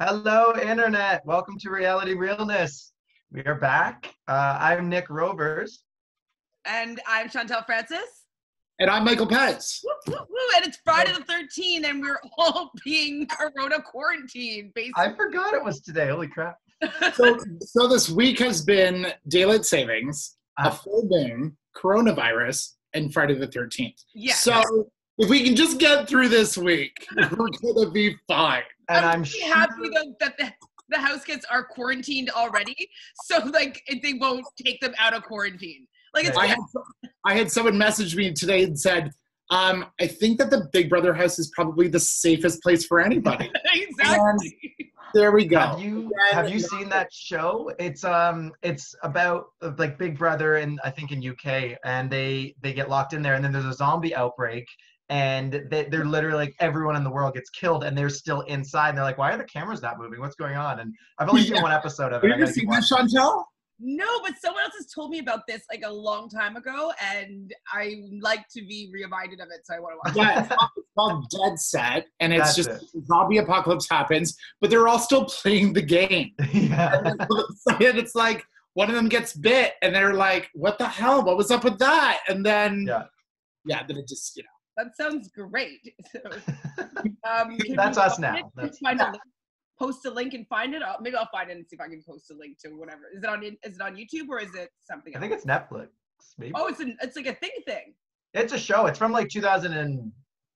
Hello, Internet. Welcome to Reality Realness. We are back. I'm Nick Rovers. And I'm Chantele Francis. And I'm Michael Pez. Woo, woo, woo. And it's Friday the 13th, and we're all being corona quarantined, basically. I forgot it was today. Holy crap. So this week has been daylight savings, a full moon, coronavirus, and Friday the 13th. Yeah. So if we can just get through this week, we're going to be fine. And I'm really sure happy though that the house kids are quarantined already, so like they won't take them out of quarantine. Like it's I had someone message me today and said, I think that the Big Brother house is probably the safest place for anybody. Exactly. And there we go. Have you seen that show? It's about like Big Brother and I think in UK, and they get locked in there, and then there's a zombie outbreak, and they're literally like everyone in the world gets killed, and they're still inside. And they're like, why are the cameras not moving? What's going on? And I've only seen one episode of it. Have you ever seen that, Chantele? No, but someone else has told me about this like a long time ago, and I like to be reminded of it, so I want to watch it. Yeah, it's called Dead Set, and it's That's just zombie apocalypse happens, but they're all still playing the game. Yeah. And it's like one of them gets bit, and they're like, "What the hell? What was up with that?" And then, then it just, That sounds great. So, That's us now. Post a link and find it. Maybe I'll find it and see if I can post a link to whatever. Is it on YouTube or is it something else? I think it's Netflix. Maybe. Oh, it's like a thing. It's a show. It's from like 2000 and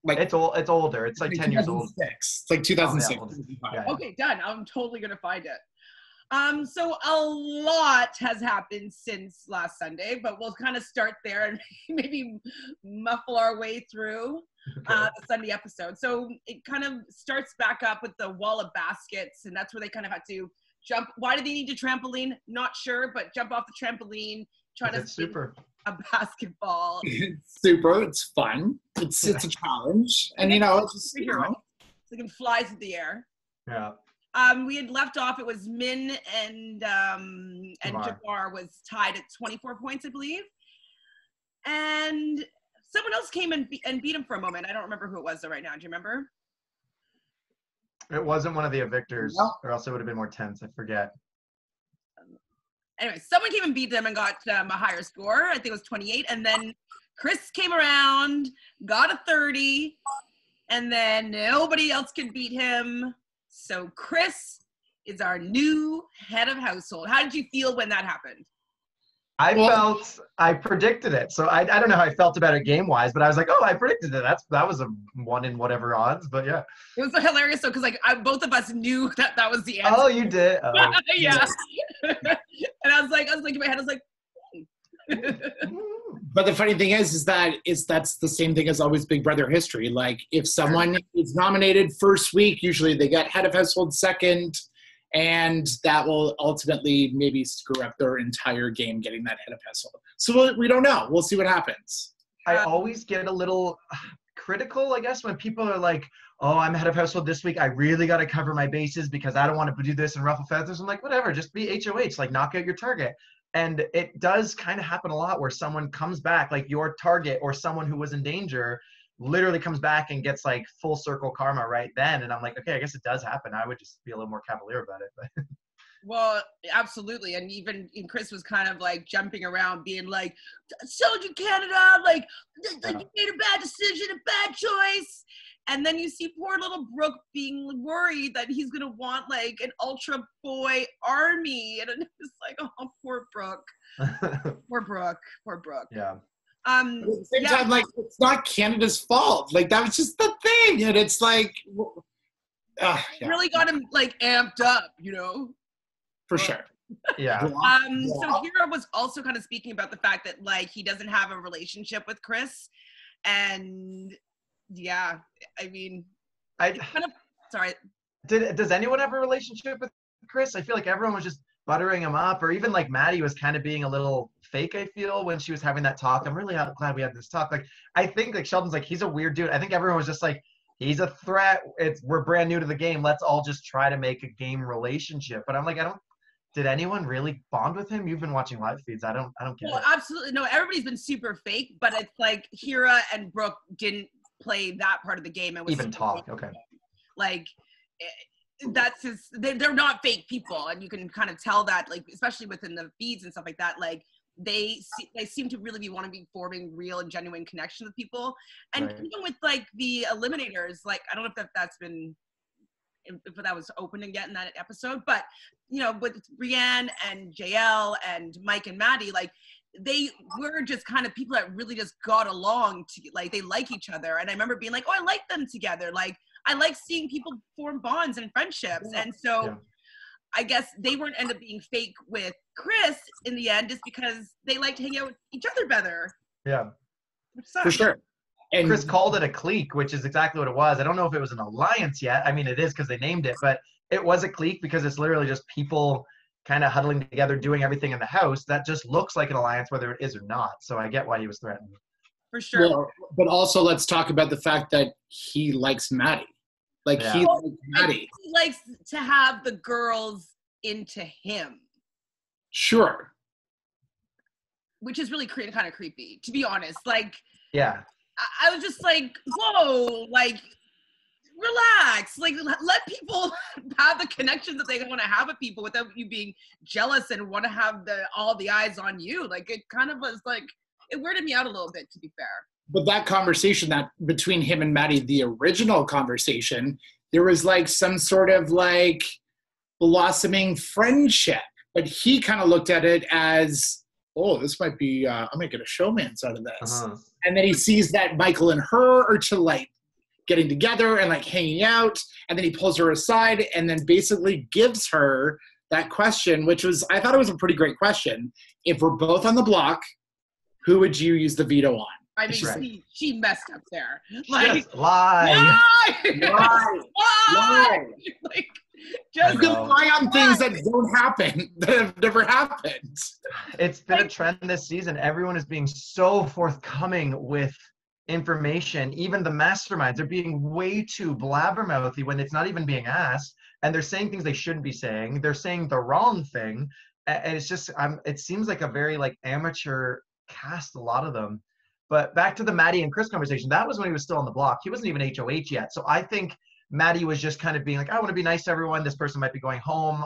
it's older. It's like 10 years old. It's like 2006. Yeah. Okay, done. I'm totally gonna find it. So a lot has happened since last Sunday, but we'll kind of start there and maybe muffle our way through the Sunday episode. So it kind of starts back up with the wall of baskets, and that's where they kind of had to jump. Why did they need a trampoline? Not sure, but jump off the trampoline, try to super a basketball. It's super. It's fun. It's a challenge, and it's just so they can fly through the air. Yeah. We had left off. It was Min and Jabbar was tied at 24 points, I believe. And someone else came and beat him for a moment. I don't remember who it was though right now. Do you remember? It wasn't one of the evictors, or else it would have been more tense. I forget. Anyway, someone came and beat them and got a higher score. I think it was 28. And then Chris came around, got a 30, and then nobody else could beat him. So Chris is our new head of household. How did you feel when that happened? I predicted it. So I don't know how I felt about it game-wise, but I was like, oh, I predicted it. That was a 1 in whatever odds, but yeah. It was hilarious though, because like both of us knew that was the answer. Oh, you did? Oh, yeah. And I was like in my head, I was like, But the funny thing is that's the same thing as always Big Brother history. Like if someone is nominated first week, usually they get head of household second, and that will ultimately maybe screw up their entire game getting that head of household. So we don't know. We'll see what happens. I always get a little critical, I guess, when people are like, oh, I'm head of household this week. I really got to cover my bases because I don't want to do this and ruffle feathers. I'm like, whatever, just be HOH, like knock out your target. And it does kind of happen a lot where someone comes back, like your target or someone who was in danger literally comes back and gets like full circle karma right then. And I'm like, okay, I guess it does happen. I would just be a little more cavalier about it. But. Well, absolutely. And even Chris was kind of like jumping around being like, Soldier Canada, like you made a bad decision, a bad choice. And then you see poor little Brooke being worried that he's going to want like an ultra boy army. And it was like, oh, poor Brooke. Poor Brooke. Yeah. At the same time, like, it's not Canada's fault. Like, that was just the thing. And it's like, really got him like amped up, For sure. Yeah. So Hira was also kind of speaking about the fact that like he doesn't have a relationship with Chris. And yeah, I mean, Does anyone have a relationship with Chris? I feel like everyone was just buttering him up, or even like Maddie was kind of being a little fake, I feel, when she was having that talk. I'm really glad we had this talk. Like, I think like Sheldon's like, he's a weird dude. I think everyone was just like, he's a threat. We're brand new to the game. Let's all just try to make a game relationship. But I'm like, did anyone really bond with him? You've been watching live feeds. I don't get it. Absolutely. No, everybody's been super fake, but it's like Hira and Brooke didn't play that part of the game. And was even talk. Okay. Like, that's his, they're not fake people, and you can kind of tell that, like, especially within the feeds and stuff like that, like they seem to really be wanting to be forming real and genuine connection with people. And Right. even with like the eliminators, like I don't know if that's been, if that was open yet in that episode, but you know, with Brienne and JL and Mike and Maddie, like they were just kind of people that really just got along to, like, they like each other. And I remember being like, oh, I like them together. Like I like seeing people form bonds and friendships. And so Yeah. I guess they weren't end up being fake with Chris in the end, just because they liked hanging out with each other better. Yeah. Which sucks. For sure. And Chris called it a clique, which is exactly what it was. I don't know if it was an alliance yet. I mean, it is because they named it, but it was a clique because it's literally just people kind of huddling together, doing everything in the house. That just looks like an alliance, whether it is or not. So I get why he was threatened. For sure. well, but also let's talk about the fact that he likes Maddie. Like Yeah. he likes Maddie. He likes to have the girls into him, Sure. which is really kind of creepy, to be honest. Like, Yeah. I was just like, whoa, like, relax. Like, let people have the connections that they want to have with people without you being jealous and want to have all the eyes on you. Like, it kind of was like, it weirded me out a little bit, to be fair. But that conversation that between him and Maddie, the original conversation, there was like some sort of like blossoming friendship. But he kind of looked at it as, oh, this might be, I'm going to get a showman's out of this. Uh-huh. And then he sees that Michael and her are to like getting together and like hanging out. And then he pulls her aside and then basically gives her that question, which was, I thought it was a pretty great question. If we're both on the block, who would you use the veto on? I mean, Right. she messed up there. Like, Just lie. Why? Why? Like, I just You know. can lie on things that don't happen, that have never happened. It's been a trend this season. Everyone is being so forthcoming with information. Even the masterminds are being way too blabbermouthy when it's not even being asked. And they're saying things they shouldn't be saying. They're saying the wrong thing. And it's just, it seems like a very like amateur cast, a lot of them. But back to the Maddie and Chris conversation, that was when he was still on the block. He wasn't even HOH yet. So I think Maddie was just kind of being like, I want to be nice to everyone. This person might be going home.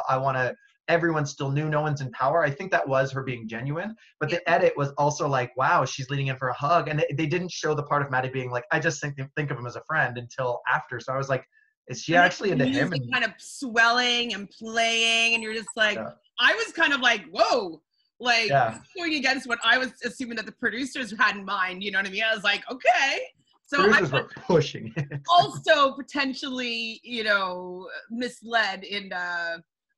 Everyone still knew no one's in power. I think that was her being genuine. But the edit was also like, wow, she's leaning in for a hug. And they didn't show the part of Maddie being like, I just think of him as a friend until after. So I was like, is she actually into him? music And kind of swelling and playing, and you're just like, Yeah. I was kind of like, whoa, like Yeah. going against what I was assuming that the producers had in mind. You know what I mean? I was like, okay. So I producers were pushing it. also potentially, you know, misled in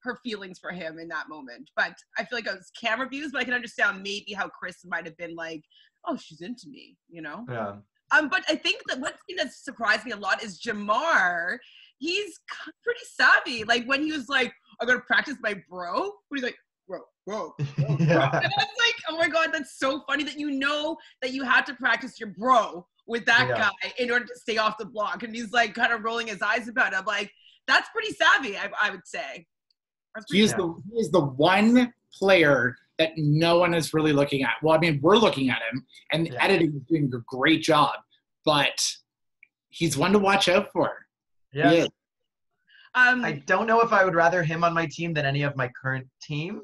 her feelings for him in that moment. But I feel like it was camera views, but I can understand maybe how Chris might have been like, oh, she's into me, you know? Yeah. But I think that one thing that surprised me a lot is Jamar. He's pretty savvy. Like when he was like, I'm gonna practice my bro. When he's like, bro. Yeah. And I was like, oh my God, that's so funny that you know that you have to practice your bro with that Yeah. guy in order to stay off the block. And he's like kind of rolling his eyes about it. I'm like, that's pretty savvy, I would say. He is the one player that no one is really looking at. Well, I mean, we're looking at him, and the Yeah. editing is doing a great job, but he's one to watch out for. Yeah. He is. I don't know if I would rather him on my team than any of my current team,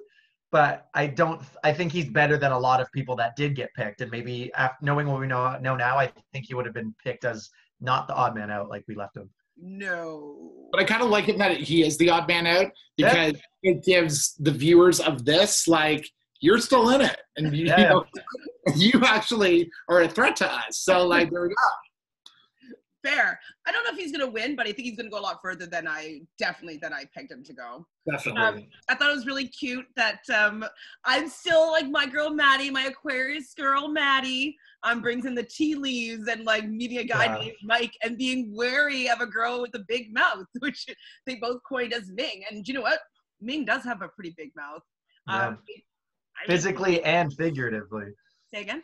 but I think he's better than a lot of people that did get picked. And maybe knowing what we know now, I think he would have been picked as not the odd man out like we left him. No. But I kind of like it that he is the odd man out because it gives the viewers of this, like, you're still in it. And you know, you actually are a threat to us. So, like, there we go. Fair. I don't know if he's going to win, but I think he's going to go a lot further than I pegged him to go. Definitely. I thought it was really cute that I'm still like my girl Maddie, my Aquarius girl Maddie, brings in the tea leaves and like meeting a guy named Mike and being wary of a girl with a big mouth, which they both coined as Ming. And you know what? Ming does have a pretty big mouth. Yeah. Physically and figuratively. Say again?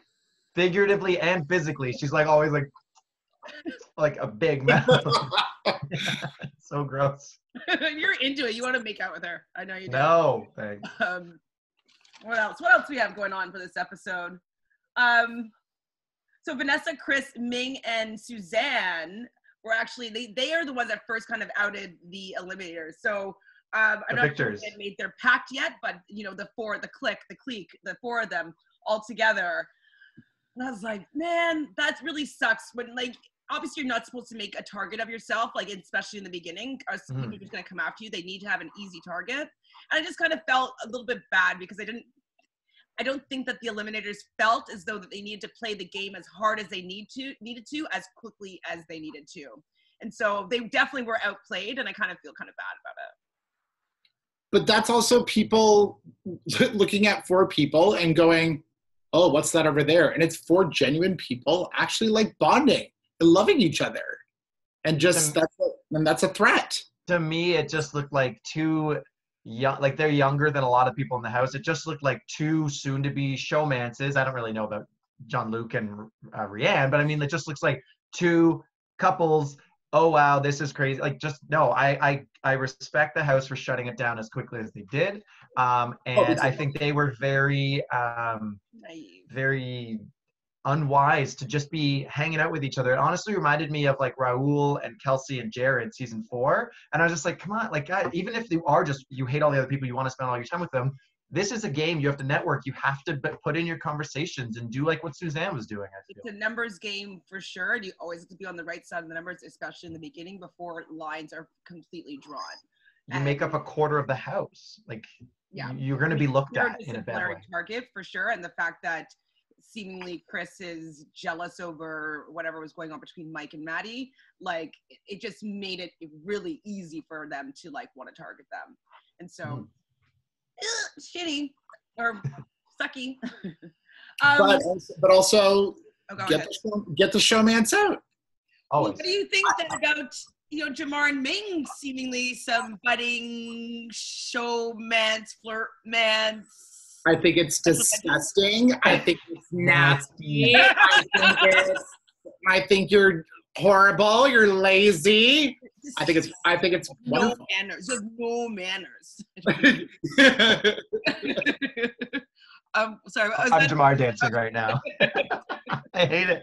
Figuratively and physically. She's like always like a big mouth. So gross. You're into it. You want to make out with her. I know you do. No, thanks. What else? What else do we have going on for this episode? So Vanessa, Chris, Ming, and Suzanne were actually, they are the ones that first kind of outed the eliminators. So I'm The not victors. sure if they made their pact yet, but you know, the clique, the four of them all together. And I was like, man, that really sucks when, like, obviously you're not supposed to make a target of yourself, like, especially in the beginning. Or people are just going to come after you. They need to have an easy target. And I just kind of felt a little bit bad because I don't think that the eliminators felt as though that they needed to play the game as hard as they needed to, as quickly as they needed to. And so they definitely were outplayed, and I kind of feel kind of bad about it. But that's also people looking at 4 people and going, oh, what's that over there? And it's 4 genuine people actually like bonding and loving each other. And just that's a threat. To me, it just looked like 2 young, like they're younger than a lot of people in the house. It just looked like 2 soon-to-be showmances. I don't really know about Jean-Luc and Rianne, but I mean, it just looks like 2 couples. Oh wow, this is crazy. Like, just no, I respect the house for shutting it down as quickly as they did. And I think they were very very unwise to just be hanging out with each other. It honestly reminded me of like Raul and Kelsey and Jared season 4. And I was just like, come on, like, God, even if you hate all the other people, you want to spend all your time with them. This is a game. You have to network. You have to put in your conversations and do like what Suzanne was doing. I feel it's a numbers game for sure. And you always have to be on the right side of the numbers, especially in the beginning before lines are completely drawn. You make up a quarter of the house. Like, yeah, you're going to be looked at in a bad way. Target for sure. And the fact that seemingly Chris is jealous over whatever was going on between Mike and Maddie, like, it just made it really easy for them to like want to target them. And so shitty or sucky. But also get the showmance out. Well, what do you think then about, you know, Jamar and Ming seemingly some budding showmance, flirtmance? I think it's disgusting. I think it's nasty. I think you're horrible. You're lazy. I think it's wonderful. Manners. You have no manners. Sorry. I'm Jamar dancing right now. I hate it.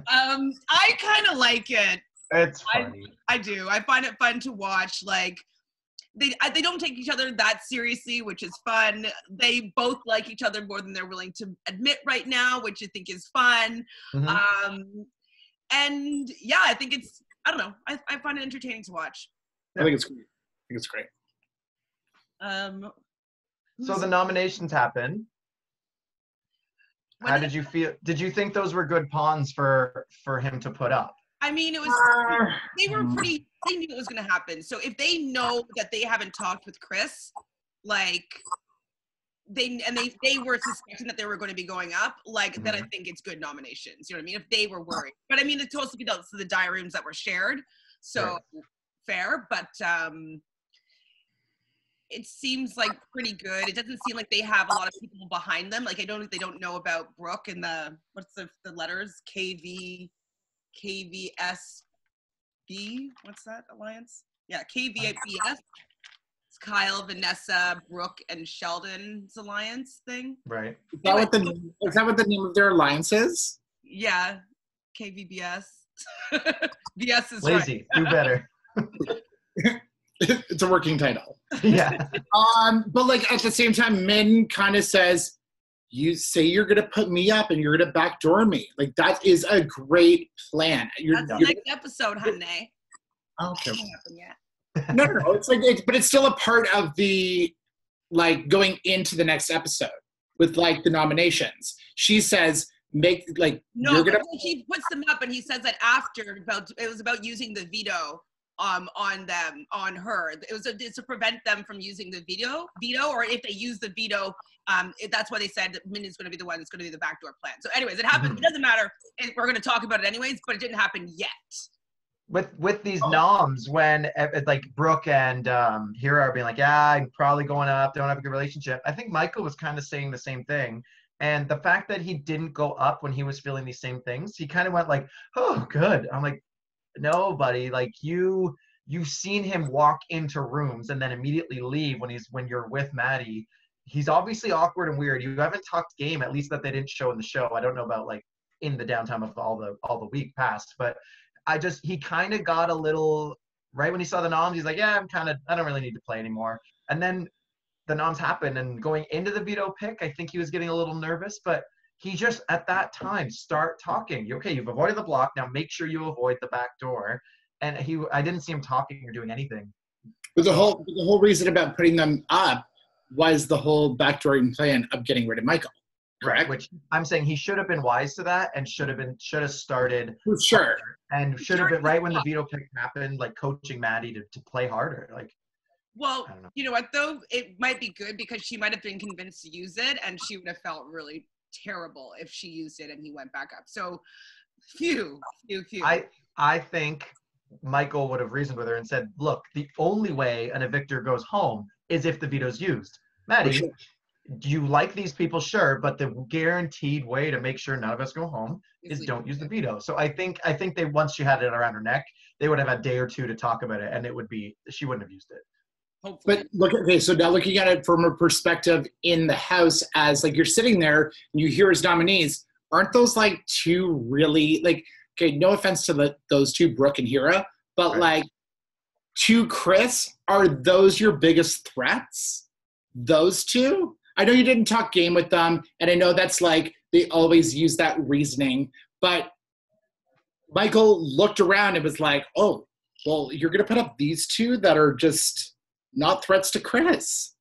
I kind of like it. It's funny. I do. I find it fun to watch. Like, they don't take each other that seriously, which is fun. They both like each other more than they're willing to admit right now, which I think is fun. And yeah, I think it's, I don't know. I find it entertaining to watch. I think it's great. So the nominations happened. How did you feel? Did you think those were good pawns for him to put up? I mean, it was, they knew it was going to happen. So if they know that they haven't talked with Chris, like, they were suspecting that they were going to be going up, like, then I think it's good nominations. You know what I mean? If they were worried. But I mean, it's also the diary rooms that were shared. So fair, but it seems like pretty good. It doesn't seem like they have a lot of people behind them. Like, they don't know about Brooke and what's the letters? KVSB? What's that alliance? Yeah, KVBS. It's Kyle, Vanessa, Brooke, and Sheldon's alliance thing. Right. Is that what the name of their alliance is? Yeah, KVBS. BS is lazy. Right. Do better. It's a working title. Yeah. But like at the same time, Min kind of says, you say you're going to put me up and you're going to backdoor me. Like, that is a great plan. That's the next episode, honey. Okay. No. It's like, but it's still a part of the, like, going into the next episode with like the nominations. She says, he puts them up and he says that after it was about using the veto on her. It's to prevent them from using the veto, or if they use the veto, that's why they said that Min is going to be the one that's going to be the backdoor plan. So anyways, it happened. It doesn't matter. And we're going to talk about it anyways, but it didn't happen yet. With these noms, when like Brooke and Hira are being like, yeah, I'm probably going up, don't have a good relationship. I think Michael was kind of saying the same thing. And the fact that he didn't go up when he was feeling these same things, he kind of went like, oh, good. I'm like, no, buddy, like you've seen him walk into rooms and then immediately leave when you're with Maddie. He's obviously awkward and weird. You haven't talked game, at least that they didn't show in the show. I don't know about like in the downtime of all the week past, but he kind of got a little, right when he saw the noms, he's like, yeah, I don't really need to play anymore. And then the noms happened, and going into the veto pick, I think he was getting a little nervous, but he just, at that time, start talking. Okay, you've avoided the block, now make sure you avoid the back door. And I didn't see him talking or doing anything. But the whole reason about putting them up was the whole backdooring plan of getting rid of Michael. Correct. Which I'm saying he should have been wise to that, and should have started for sure, and should have been right when the veto pick happened, like coaching Maddie to play harder. Like, well, you know what though, it might be good because she might have been convinced to use it, and she would have felt really terrible if she used it and he went back up. So, phew. I think Michael would have reasoned with her and said, look, the only way an evictor goes home is if the veto's used. Maddie, do you like these people? Sure, but the guaranteed way to make sure none of us go home is don't use the veto. So I think they, once she had it around her neck, they would have a day or two to talk about it, and she wouldn't have used it. Hopefully. But so now looking at it from a perspective in the house, as like you're sitting there and you hear his nominees, aren't those like two really, like, okay, no offense to those two, Brooke and Hira, but right. Like to Chris, are those your biggest threats? Those two? I know you didn't talk game with them, and I know that's like, they always use that reasoning, but Michael looked around and was like, oh, well, you're going to put up these two that are just not threats to Chris.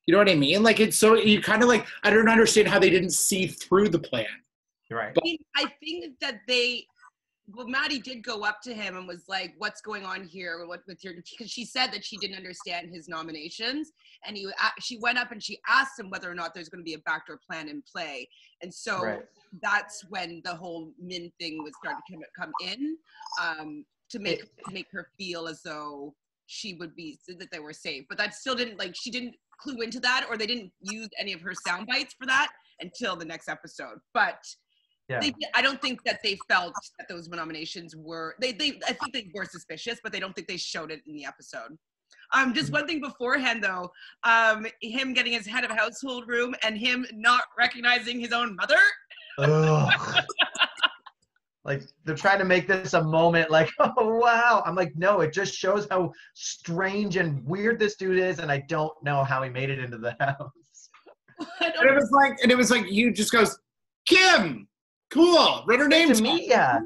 You know what I mean? Like, it's so, you kind of like, I don't understand how they didn't see through the plan. You're right. But I think that Maddie did go up to him and was like, what's going on here? Because she said that she didn't understand his nominations. And she went up and she asked him whether or not there's going to be a backdoor plan in play. And so that's when the whole Min thing was starting to come in, to make her feel as though she would be, that they were safe. But that still didn't, like, she didn't clue into that, or they didn't use any of her sound bites for that until the next episode. But yeah. I don't think that they felt that those nominations were, I think they were suspicious, but they don't think they showed it in the episode. Just one thing beforehand though, him getting his head of household room and him not recognizing his own mother. Like, they're trying to make this a moment like, oh, wow. I'm like, no, it just shows how strange and weird this dude is, and I don't know how he made it into the house. And it was like, you just goes, Kim, cool, read her name. Nice to meet ya.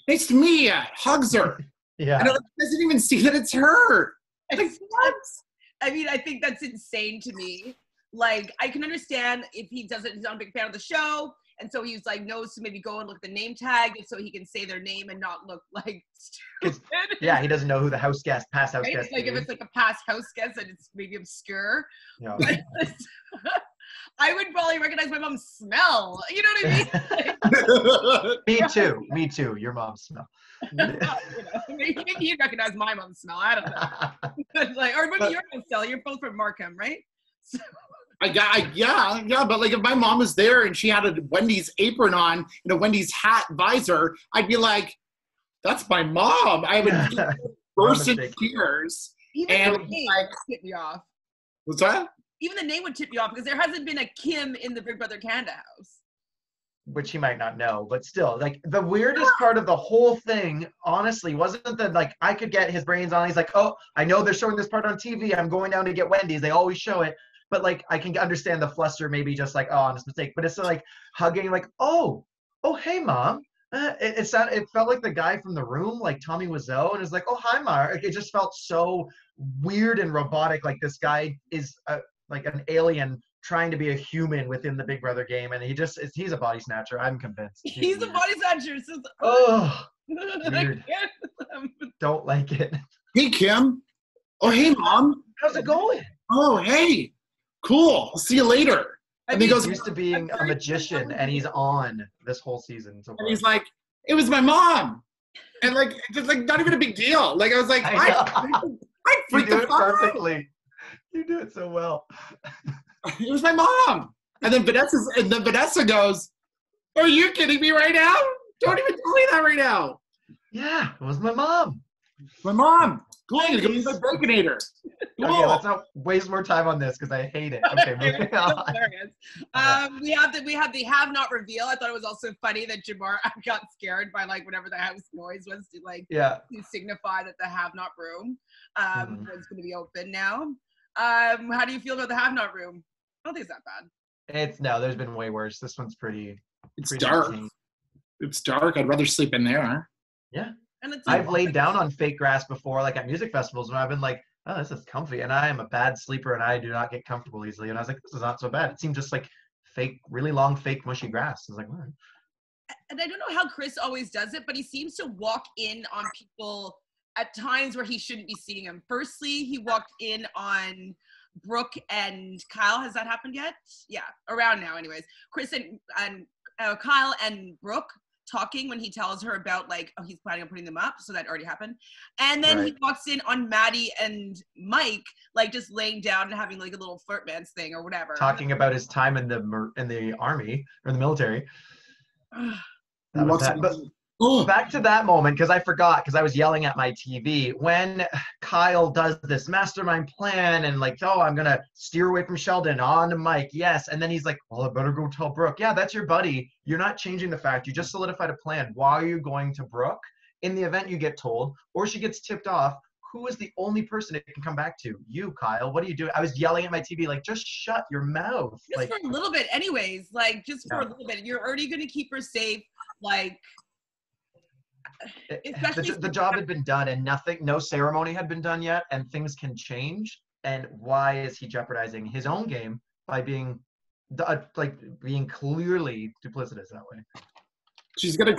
Nice to meet ya. Hugs her. Yeah. And it doesn't even see that it's her. Like, what? I mean, I think that's insane to me. Like, I can understand if he's not a big fan of the show, and so he's like, knows to maybe go and look at the name tag so he can say their name and not look like stupid. Yeah, he doesn't know who the past house guest like is. If it's like a past house guest and it's maybe obscure. Yeah. I would probably recognize my mom's smell. You know what I mean? Me too. Your mom's smell. Maybe you recognize my mom's smell. I don't know. Like, or maybe your mom's smell. You're both from Markham, right? So. Yeah, but like if my mom was there and she had a Wendy's apron on and a Wendy's hat visor, I'd be like, that's my mom. I would burst into tears. Even the name would tip me off. What's that? Even the name would tip you off because there hasn't been a Kim in the Big Brother Canada house. Which he might not know, but still, like, the weirdest part of the whole thing, honestly, wasn't that, like, I could get his brains on. He's like, oh, I know they're showing this part on TV. I'm going down to get Wendy's. They always show it. But, like, I can understand the fluster, maybe just like, oh, honest mistake. But it's like hugging, like, oh, hey, Mom. It felt like the guy from The Room, like Tommy Wiseau, and it's like, oh, hi, Mark. It just felt so weird and robotic. Like, this guy is like an alien trying to be a human within the Big Brother game, and he's a body snatcher. I'm convinced. He's a body snatcher. Oh, weird. Don't like it. Hey, Kim. Oh, hey, Mom. How's it going? Oh, hey. Cool. I'll see you later. And he goes used to being a magician, and he's on this whole season. So far. And he's like, it was my mom. And like, just like, not even a big deal. Like, I was like, I freaked the fuck out. Perfectly. You do it so well. It was my mom. And then Vanessa goes, are you kidding me right now? Don't even tell me that right now. Yeah, it was my mom. My mom. Cool, you're going to the Baconator. Cool. Okay, let's not waste more time on this because I hate it. Okay, moving on. We have the have not reveal. I thought it was also funny that Jamar got scared by like whatever the house noise was to signify that the have not room was going to be open now. How do you feel about the have not room? I don't think it's that bad. There's been way worse. This one's pretty dark. Tame. It's dark. I'd rather sleep in there. Yeah. And it's I've laid down on fake grass before, like at music festivals, and I've been like, oh, this is comfy. And I am a bad sleeper, and I do not get comfortable easily. And I was like, this is not so bad. It seemed just like fake, really long, fake, mushy grass. I was like, what? And I don't know how Chris always does it, but he seems to walk in on people at times where he shouldn't be seeing them. Firstly, he walked in on Brooke and Kyle. Has that happened yet? Yeah, around now anyways. Chris and Kyle and Brooke talking when he tells her about like, oh, he's planning on putting them up, so that already happened. And then he walks in on Maddie and Mike, like just laying down and having like a little flirt man's thing or whatever. Talking about his time in the army or the military. That was that. But back to that moment, because I forgot, because I was yelling at my TV when Kyle does this mastermind plan and like, oh, I'm gonna steer away from Sheldon on to Mike, yes, and then he's like, well, I better go tell Brooke. Yeah, that's your buddy. You're not changing the fact. You just solidified a plan. Why are you going to Brooke? In the event you get told or she gets tipped off, who is the only person it can come back to? You, Kyle. What are you doing? I was yelling at my TV like, just shut your mouth. Just like, for a little bit, anyways. Like just for a little bit. You're already gonna keep her safe. Like. The job had been done and no ceremony had been done yet, and things can change. And why is he jeopardizing his own game by being being clearly duplicitous that way? She's gonna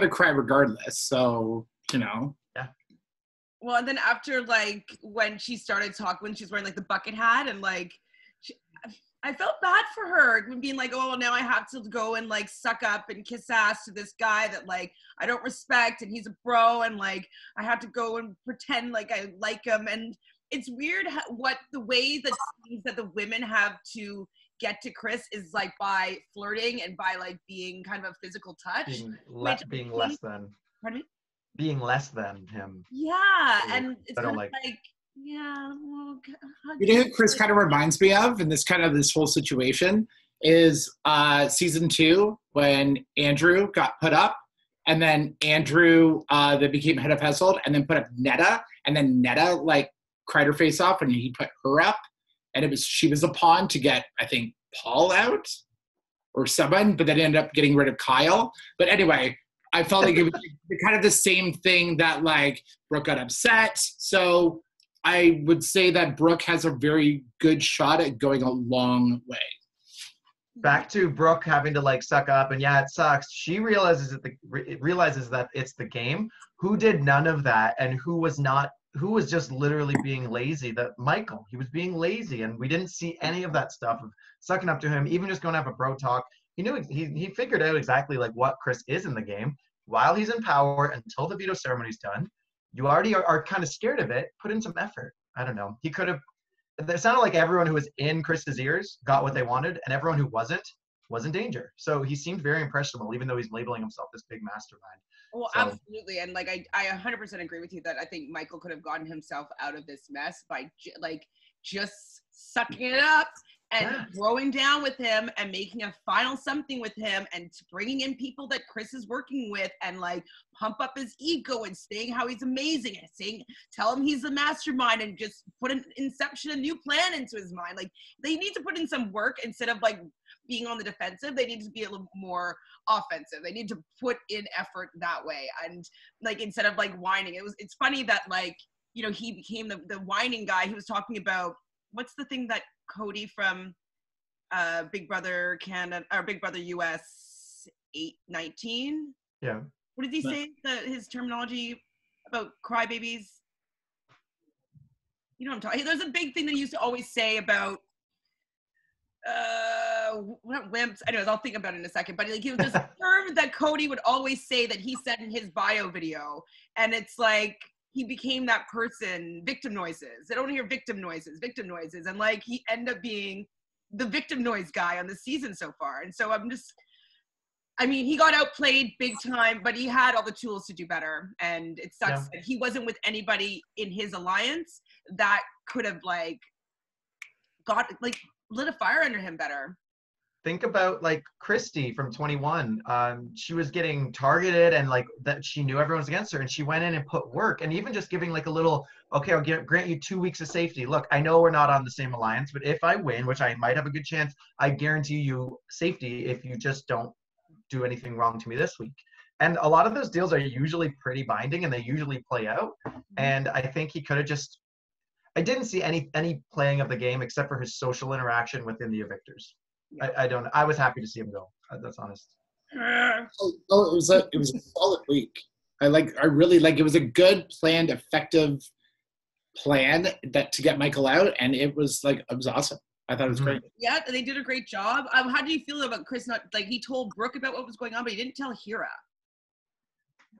cry regardless, so yeah. Well, and then after like when she started talking, when she's wearing like the bucket hat and like I felt bad for her being like, oh, now I have to go and like suck up and kiss ass to this guy that like I don't respect and he's a bro and like I have to go and pretend like I like him. And it's weird what the way that the women have to get to Chris is like by flirting and by like being kind of a physical touch. Being less than. Pardon me? Being less than him. Yeah, and it's kind of like yeah. Well, you know who Chris kind of reminds me of in this whole situation is season 2 when Andrew got put up, and then Andrew that became head of household, and then put up Netta, and then Netta like cried her face off, and he put her up, and she was a pawn to get I think Paul out or someone, but then ended up getting rid of Kyle. But anyway. I felt like it was kind of the same thing that like Brooke got upset. So I would say that Brooke has a very good shot at going a long way. Back to Brooke having to like suck up, and yeah, it sucks. She realizes that it's the game. Who did none of that, and who was just literally being lazy? That Michael, he was being lazy, and we didn't see any of that stuff of sucking up to him, even just going to have a bro talk. He knew he figured out exactly like what Chris is in the game. While he's in power, until the veto ceremony's done, you already are kind of scared of it. Put in some effort. I don't know. He could have. It sounded like everyone who was in Chris's ears got what they wanted, and everyone who wasn't was in danger. So he seemed very impressionable, even though he's labeling himself this big mastermind. Well, absolutely, and like I 100% agree with you that I think Michael could have gotten himself out of this mess by just sucking it up. And throwing down with him and making a final something with him and bringing in people that Chris is working with and like pump up his ego and saying how he's amazing and tell him he's the mastermind and just put an inception, a new plan into his mind. Like they need to put in some work instead of like being on the defensive. They need to be a little more offensive. They need to put in effort that way. And like, instead of like whining, it's funny that like, he became the whining guy. He was talking about, what's the thing that Cody from Big Brother Canada or Big Brother US 819? Yeah. What did he say? His terminology about crybabies? You know what I'm talking. There's a big thing that he used to always say about not wimps. Anyways, I'll think about it in a second. But like, there's a term that Cody would always say that he said in his bio video, and it's like, he became that person, victim noises. I don't hear victim noises. And like, he ended up being the victim noise guy on the season so far. And so I'm just, I mean, he got outplayed big time, but he had all the tools to do better. And it sucks that he wasn't with anybody in his alliance that could have like lit a fire under him better. Think about like Christy from 21. She was getting targeted and like that she knew everyone was against her and she went in and put work and even just giving like a little, okay, grant you 2 weeks of safety. Look, I know we're not on the same alliance, but if I win, which I might have a good chance, I guarantee you safety if you just don't do anything wrong to me this week. And a lot of those deals are usually pretty binding and they usually play out. And I think he could have just, I didn't see any playing of the game except for his social interaction within the evictors. I was happy to see him go. That's honest. Oh, it was a solid week. I really like, it was a good planned, effective plan that to get Michael out. And it was awesome. I thought it was great. Yeah, they did a great job. How do you feel about Chris not, like, he told Brooke about what was going on, but he didn't tell Hira?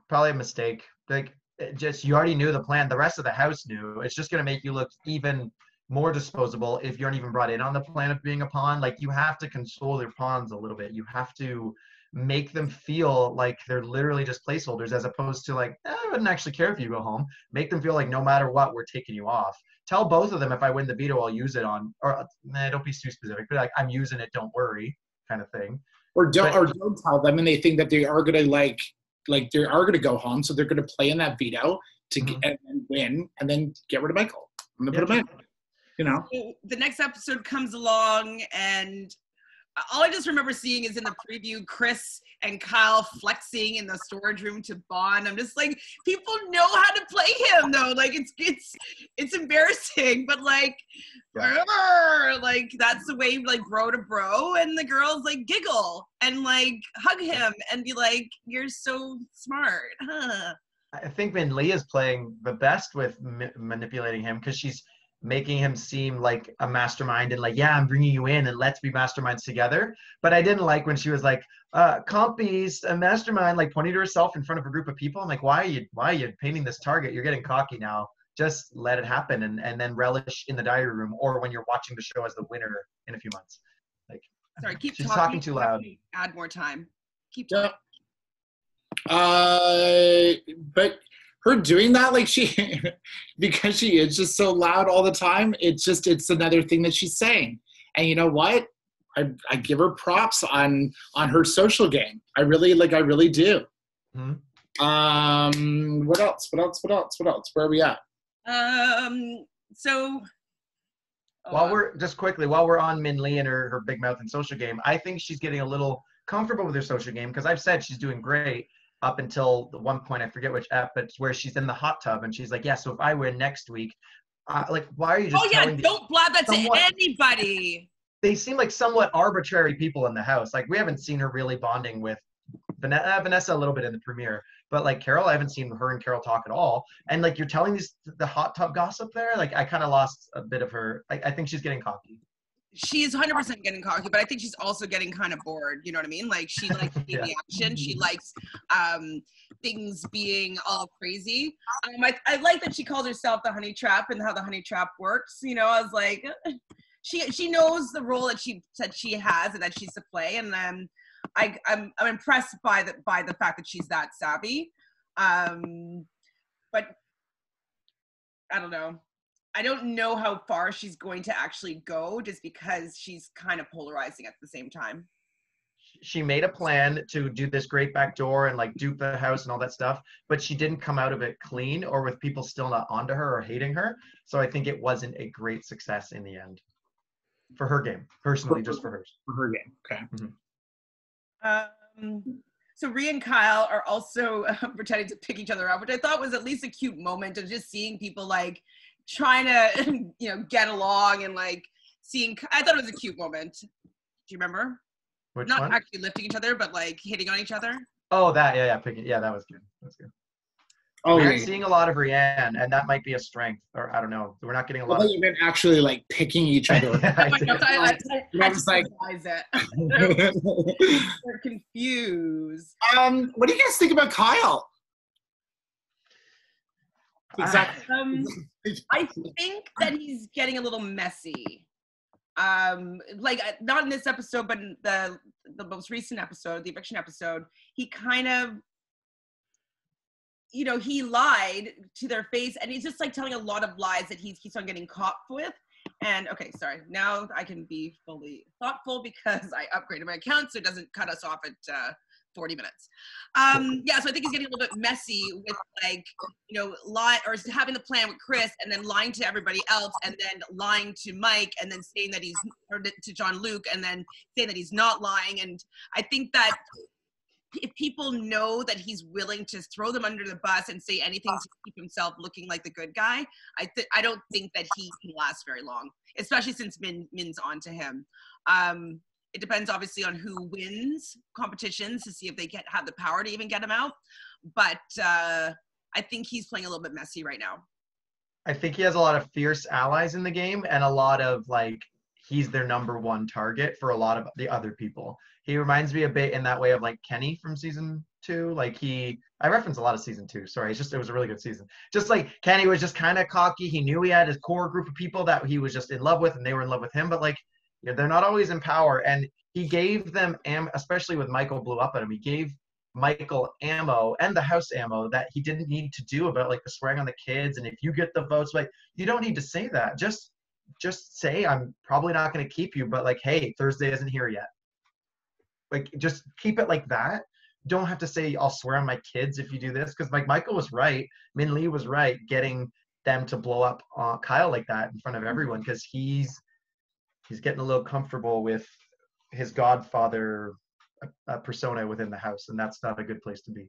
Probably a mistake. Like, you already knew the plan. The rest of the house knew. It's just going to make you look even more disposable if you aren't even brought in on the plan of being a pawn. Like, you have to console your pawns a little bit. You have to make them feel like they're literally just placeholders as opposed to like, I wouldn't actually care if you go home. Make them feel like no matter what, we're taking you off. Tell both of them if I win the veto, I'll use it on, or don't be too specific, but like, I'm using it, don't worry, kind of thing. Or don't tell them, and they think that they are gonna like they are gonna go home, so they're gonna play in that veto to and win, and then get rid of Michael. I'm gonna put him in. You know. So the next episode comes along, and all I just remember seeing is in the preview, Chris and Kyle flexing in the storage room to bond. I'm just like, people know how to play him though. Like it's embarrassing, but like that's the way like bro to bro, and the girls like giggle and like hug him and be like, "You're so smart." Huh. I think Min Lee is playing the best with manipulating him because she's making him seem like a mastermind and like, yeah, I'm bringing you in and let's be masterminds together. But I didn't like when she was like, compies, a mastermind, like pointing to herself in front of a group of people. I'm like, why are you painting this target? You're getting cocky now. Just let it happen and then relish in the diary room or when you're watching the show as the winner in a few months. Like, sorry, keep she's talking too loud. Add more time. Keep talking. But her doing that, like because she is just so loud all the time, it's another thing that she's saying. And you know what? I give her props on her social game. I really do. Mm-hmm. What else? Where are we at? While we're on Min Lee and her big mouth and social game, I think she's getting a little comfortable with her social game because I've said she's doing great up until the one point, I forget which ep, but it's where she's in the hot tub and she's like, yeah, so if I win next week, like, why are you just don't blab that to anybody. They seem like somewhat arbitrary people in the house. Like, we haven't seen her really bonding with Vanessa a little bit in the premiere, but like Carol, I haven't seen her and Carol talk at all. And like, you're telling the hot tub gossip there, like I kind of lost a bit of her. I think she's getting cocky. She's 100% getting cocky, but I think she's also getting kind of bored. You know what I mean? Like, she likes being the action. She likes things being all crazy. I like that she calls herself the honey trap and how the honey trap works. You know, I was like, she knows the role that she said she has and that she's to play, and I'm impressed by the fact that she's that savvy. But I don't know. I don't know how far she's going to actually go just because she's kind of polarizing at the same time. She made a plan to do this great back door and like dupe the house and all that stuff, but she didn't come out of it clean or with people still not onto her or hating her. So I think it wasn't a great success in the end for her game, personally, just for hers. For her game, okay. Mm-hmm. So Rhea and Kyle are also pretending to pick each other up, which I thought was at least a cute moment of just seeing people like trying to, get along and like seeing. I thought it was a cute moment. Do you remember? Which Not one? actually lifting each other, but like hitting on each other. Oh, that picking. Yeah, that was good. That's good. Oh, we're seeing a lot of Rianne, and that might be a strength, or I don't know. We're not getting a lot. You've been actually like picking each other. I was like, they're confused. What do you guys think about Kyle? Exactly. I think that he's getting a little messy. Like not in this episode, but in the most recent episode, the eviction episode, he kind of, you know, he lied to their face, and he's just like telling a lot of lies that he keeps on getting caught with. And okay, sorry, now I can be fully thoughtful because I upgraded my account so it doesn't cut us off at 40 minutes. Yeah, so I think he's getting a little bit messy with, like, you know, lie or having the plan with Chris and then lying to everybody else and then lying to Mike and then saying that he's, or to Jean-Luc, and then saying that he's not lying. And I think that if people know that he's willing to throw them under the bus and say anything to keep himself looking like the good guy, I don't think that he can last very long, especially since Min's on to him. It depends obviously on who wins competitions to see if they have the power to even get him out. But I think he's playing a little bit messy right now. I think he has a lot of fierce allies in the game and a lot of, like, he's their number one target for a lot of the other people. He reminds me a bit in that way of, like, Kenny from season 2. Like, I reference a lot of season 2. Sorry, it was a really good season. Just like Kenny was just kind of cocky. He knew he had his core group of people that he was just in love with, and they were in love with him. But, like, you know, they're not always in power. And he gave them, especially with Michael blew up at him, he gave Michael ammo and the house ammo that he didn't need to do about, like, the swearing on the kids. And if you get the votes, like, you don't need to say that. Just say, I'm probably not going to keep you, but, like, hey, Thursday isn't here yet. Like, just keep it like that. Don't have to say, I'll swear on my kids if you do this. Because, like, Michael was right. Min Lee was right getting them to blow up Kyle like that in front of everyone, because he's getting a little comfortable with his godfather persona within the house, and that's not a good place to be.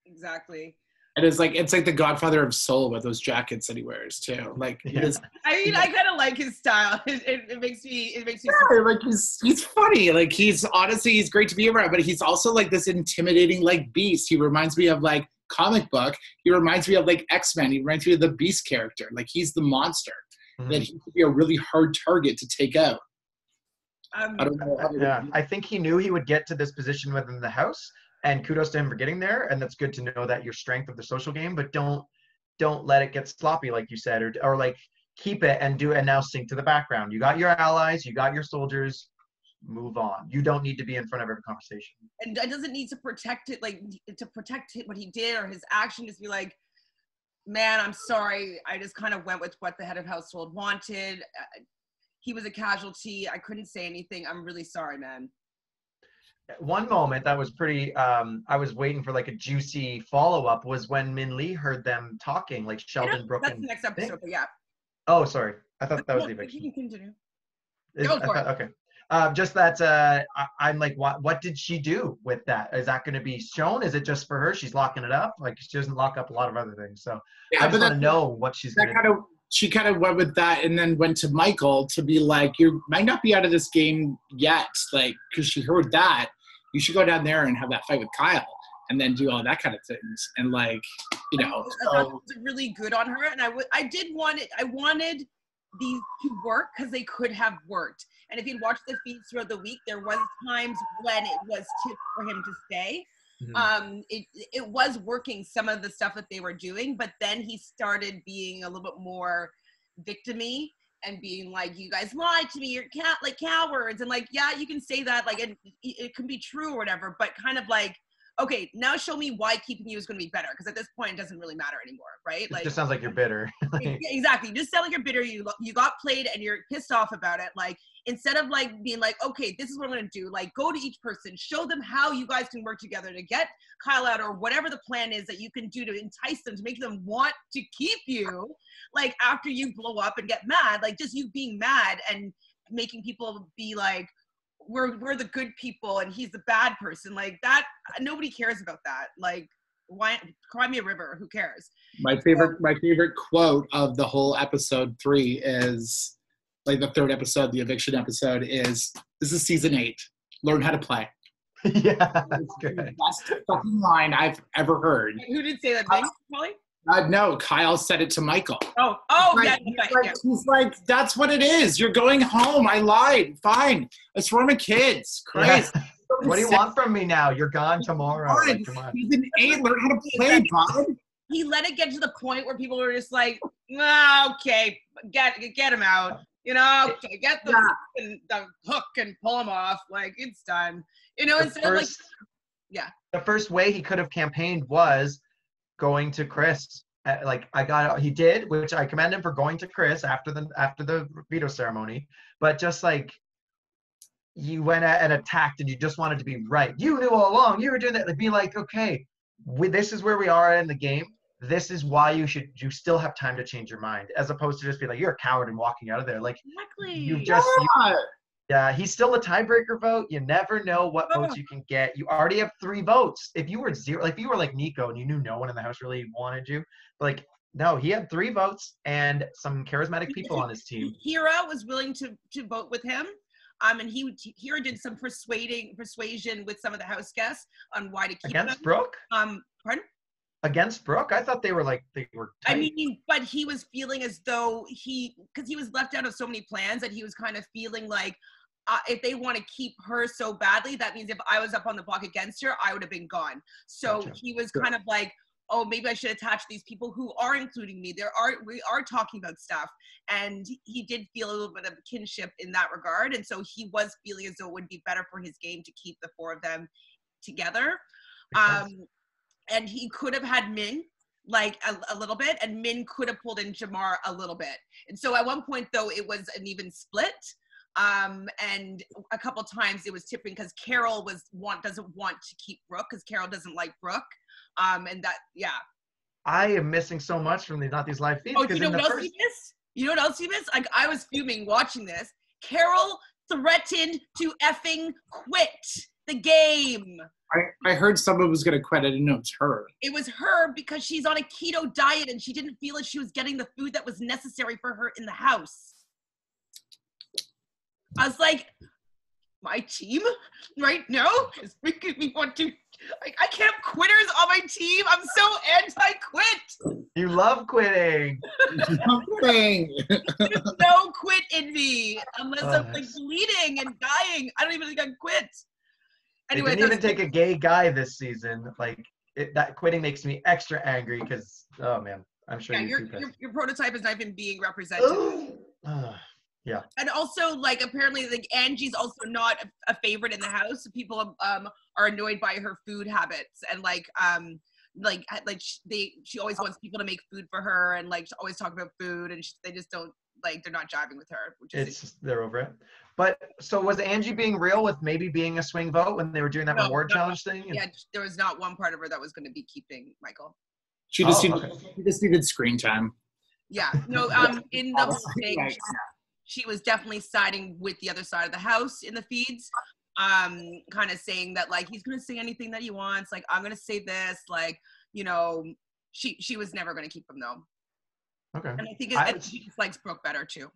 Exactly. It's like the Godfather of Soul with those jackets that he wears too. Like, Yeah. I mean, I kind of like his style. It makes me. Yeah, like he's funny. Like, he's great to be around, but he's also like this intimidating, like, beast. He reminds me of, like, comic book. He reminds me of, like, X-Men. He reminds me of the Beast character. Like, he's the monster that he could be a really hard target to take out. I don't know. Yeah, I think he knew he would get to this position within the house, and kudos to him for getting there. And that's good to know that your strength of the social game, but don't let it get sloppy, like you said, or like, keep it and now sink to the background. You got your allies, you got your soldiers, move on. You don't need to be in front of every conversation. And it doesn't need to protect it, like, to protect what he did or his action. Just be like, man, I'm sorry. I just kind of went with what the head of household wanted. He was a casualty. I couldn't say anything. I'm really sorry, man. One moment that was pretty, I was waiting for, like, a juicy follow-up was when Min Lee heard them talking, like Sheldon, Brooke, that's the next episode, but yeah. Oh, sorry. I thought that was the eviction. You can continue. Okay. Just that I'm like, what did she do with that? Is that going to be shown? Is it just for her? She's locking it up? Like, she doesn't lock up a lot of other things. So yeah, I just want to know what she's going to do. She kind of went with that and then went to Michael to be like, you might not be out of this game yet. Like, because she heard that. You should go down there and have that fight with Kyle and then do all that kind of things. And, like, you know. I thought it was really good on her. And I wanted these to work because they could have worked. And if you'd watched the feeds throughout the week, there was times when it was tipped for him to stay. Mm-hmm. It was working, some of the stuff that they were doing, but then he started being a little bit more victim-y and being like, you guys lied to me, you're like cowards, and like, yeah, you can say that, like, it can be true or whatever, but kind of like, okay, now show me why keeping you is going to be better, because at this point it doesn't really matter anymore, right? It like, just sounds like you're bitter. Exactly. You just sound like you're bitter. You got played and you're pissed off about it. Like, instead of, like, being like, okay, this is what I'm going to do. Like, go to each person, show them how you guys can work together to get Kyle out, or whatever the plan is that you can do to entice them, to make them want to keep you. Like, after you blow up and get mad, like, just you being mad and making people be like, we're the good people and he's the bad person. Like, that, nobody cares about that. Like, why? Cry me a river. Who cares? My favorite quote of the whole episode 3 is, like, the third episode, the eviction episode, is, "This is season 8. Learn how to play." Yeah, that's good. That's the best fucking line I've ever heard. Who did say that? Meg, Molly? No, Kyle said it to Michael. Oh, like, yeah. He's like, that's what it is. You're going home. I lied. Fine. I swear my kids. Christ. Yeah. What do you want from me now? You're gone tomorrow. Like, come on. Season 8, learn how to play, bud. He let it get to the point where people were just like, okay, get him out. You know, get the hook and pull him off. Like, it's done. You know, instead of like, yeah. The first way he could have campaigned was going to Chris. He did, which I commend him for going to Chris after the veto ceremony. But just like, you went and attacked and you just wanted to be right. You knew all along. You were doing that. Like, be like, okay, this is where we are in the game. This is why you still have time to change your mind, as opposed to just be like, you're a coward and walking out of there. Like, exactly. Yeah, he's still a tiebreaker vote. You never know what votes you can get. You already have 3 votes. If you were 0, like if you were like Nico and you knew no one in the house really wanted you, like, no, he had 3 votes and some charismatic people on his team. Hira was willing to vote with him. And Hira did some persuasion with some of the house guests on why to keep against them. Brooke. Pardon? Against Brooke? I thought they were tight. I mean, but he was feeling as though because he was left out of so many plans that he was kind of feeling like, if they want to keep her so badly, that means if I was up on the block against her, I would have been gone. So Gotcha. he was kind of like, oh, maybe I should attach these people who are including me. We are talking about stuff. And he did feel a little bit of kinship in that regard. And so he was feeling as though it would be better for his game to keep the 4 of them together. And he could have had Min like a little bit, and Min could have pulled in Jamar a little bit. And so at one point though, it was an even split. And a couple times it was tipping because Carol doesn't want to keep Brooke because Carol doesn't like Brooke. And that, yeah. I am missing so much from these live feeds. Oh, you know what else you missed? You know what else you missed? Like, I was fuming watching this. Carol threatened to effing quit the game. I heard someone was going to quit. I didn't know it's her. It was her because she's on a keto diet and she didn't feel like she was getting the food that was necessary for her in the house. I was like, my team right now is making me want to. I can't have quitters on my team. I'm so anti-quit. You love quitting. There's no quit in me unless I'm like bleeding and dying. I don't even think I quit. Anyway, they didn't even take a gay guy this season. Like, that quitting makes me extra angry because, oh man, I'm sure your prototype is not even being represented. Yeah. And also, like, apparently, like, Angie's also not a favorite in the house. People are annoyed by her food habits, and she always wants people to make food for her, and like always talk about food, and they just don't like. They're not jiving with her. They're over it. But so was Angie being real with maybe being a swing vote when they were doing that reward challenge thing? Yeah, there was not one part of her that was going to be keeping Michael. She just needed screen time. Yeah. No. In the thing. She was definitely siding with the other side of the house in the feeds, kind of saying that, like, he's going to say anything that he wants. Like, I'm going to say this, like, you know, she was never going to keep him though. Okay. And I think she just likes Brooke better too.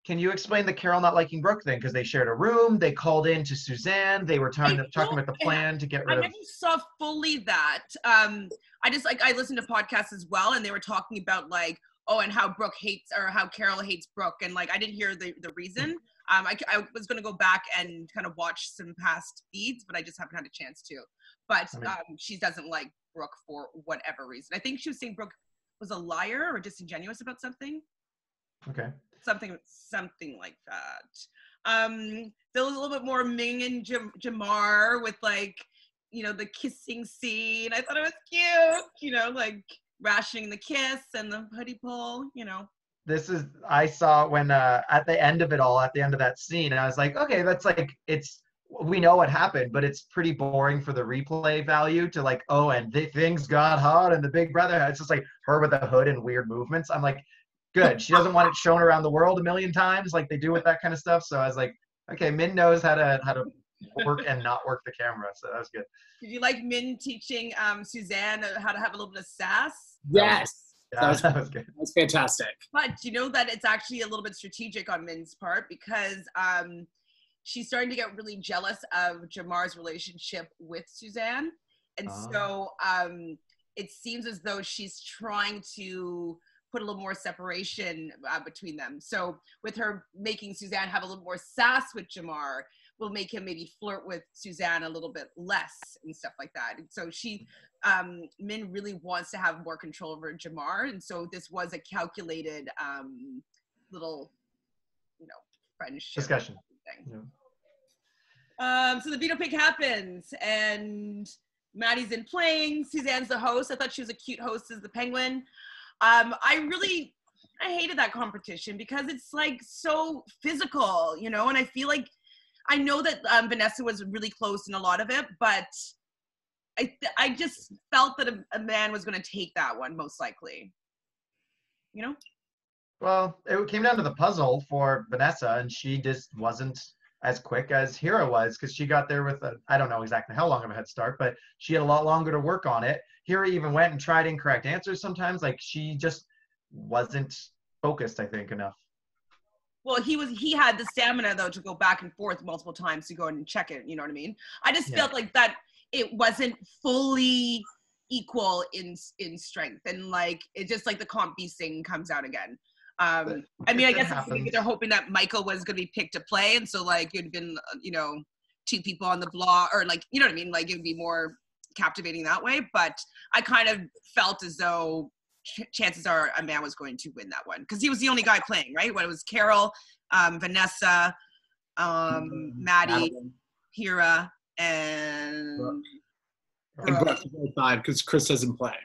Can you explain the Carol not liking Brooke thing? Because they shared a room, they called in to Suzanne, they were talking about the plan to get rid of. I never saw fully that. I listened to podcasts as well, and they were talking about like, oh, and how Brooke hates, or how Carol hates Brooke. And like, I didn't hear the reason. I was going to go back and kind of watch some past feeds, but I just haven't had a chance to. But she doesn't like Brooke for whatever reason. I think she was saying Brooke was a liar or disingenuous about something. Okay. Something like that. There was a little bit more Ming and Jamar with, like, you know, the kissing scene. I thought it was cute, you know, like rationing the kiss and the hoodie pull, you know. I saw when at the end of it all, at the end of that scene, I was like, okay, that's like, we know what happened, but it's pretty boring for the replay value to like, oh, and things got hot and the big brother, it's just like her with a hood and weird movements. I'm like, good. She doesn't want it shown around the world a million times like they do with that kind of stuff. So I was like, okay, Min knows how to work and not work the camera. So that was good. Did you like Min teaching Suzanne how to have a little bit of sass? Yes. That was good. That's fantastic. But you know that it's actually a little bit strategic on Min's part because she's starting to get really jealous of Jamar's relationship with Suzanne. And so it seems as though she's trying to put a little more separation between them. So with her making Suzanne have a little more sass with Jamar will make him maybe flirt with Suzanne a little bit less and stuff like that. And so Min really wants to have more control over Jamar. And so this was a calculated little friendship Discussion. thing. Yeah. So the veto pick happens, and Maddie's in playing. Suzanne's the host. I thought she was a cute host as the penguin. I hated that competition because it's like so physical, and I feel like I know that Vanessa was really close in a lot of it, but I just felt that a man was going to take that one most likely. Well, it came down to the puzzle for Vanessa, and she just wasn't as quick as Hira was because she got there with I don't know exactly how long of a head start, but she had a lot longer to work on it. Hira even went and tried incorrect answers sometimes. Like she just wasn't focused, I think, enough. Well, he had the stamina though to go back and forth multiple times to go and check it. You know what I mean? I just felt like that it wasn't fully equal in strength, and like it just like the comp beast thing comes out again. I mean, I guess maybe they're hoping that Michael was going to be picked to play, and so like it'd been two people on the block, or like you know what I mean, like it would be more captivating that way. But I kind of felt as though chances are a man was going to win that one because he was the only guy playing, right? When it was Carol, Vanessa, Maddie, Hira, and Brooke 5 because Chris doesn't play.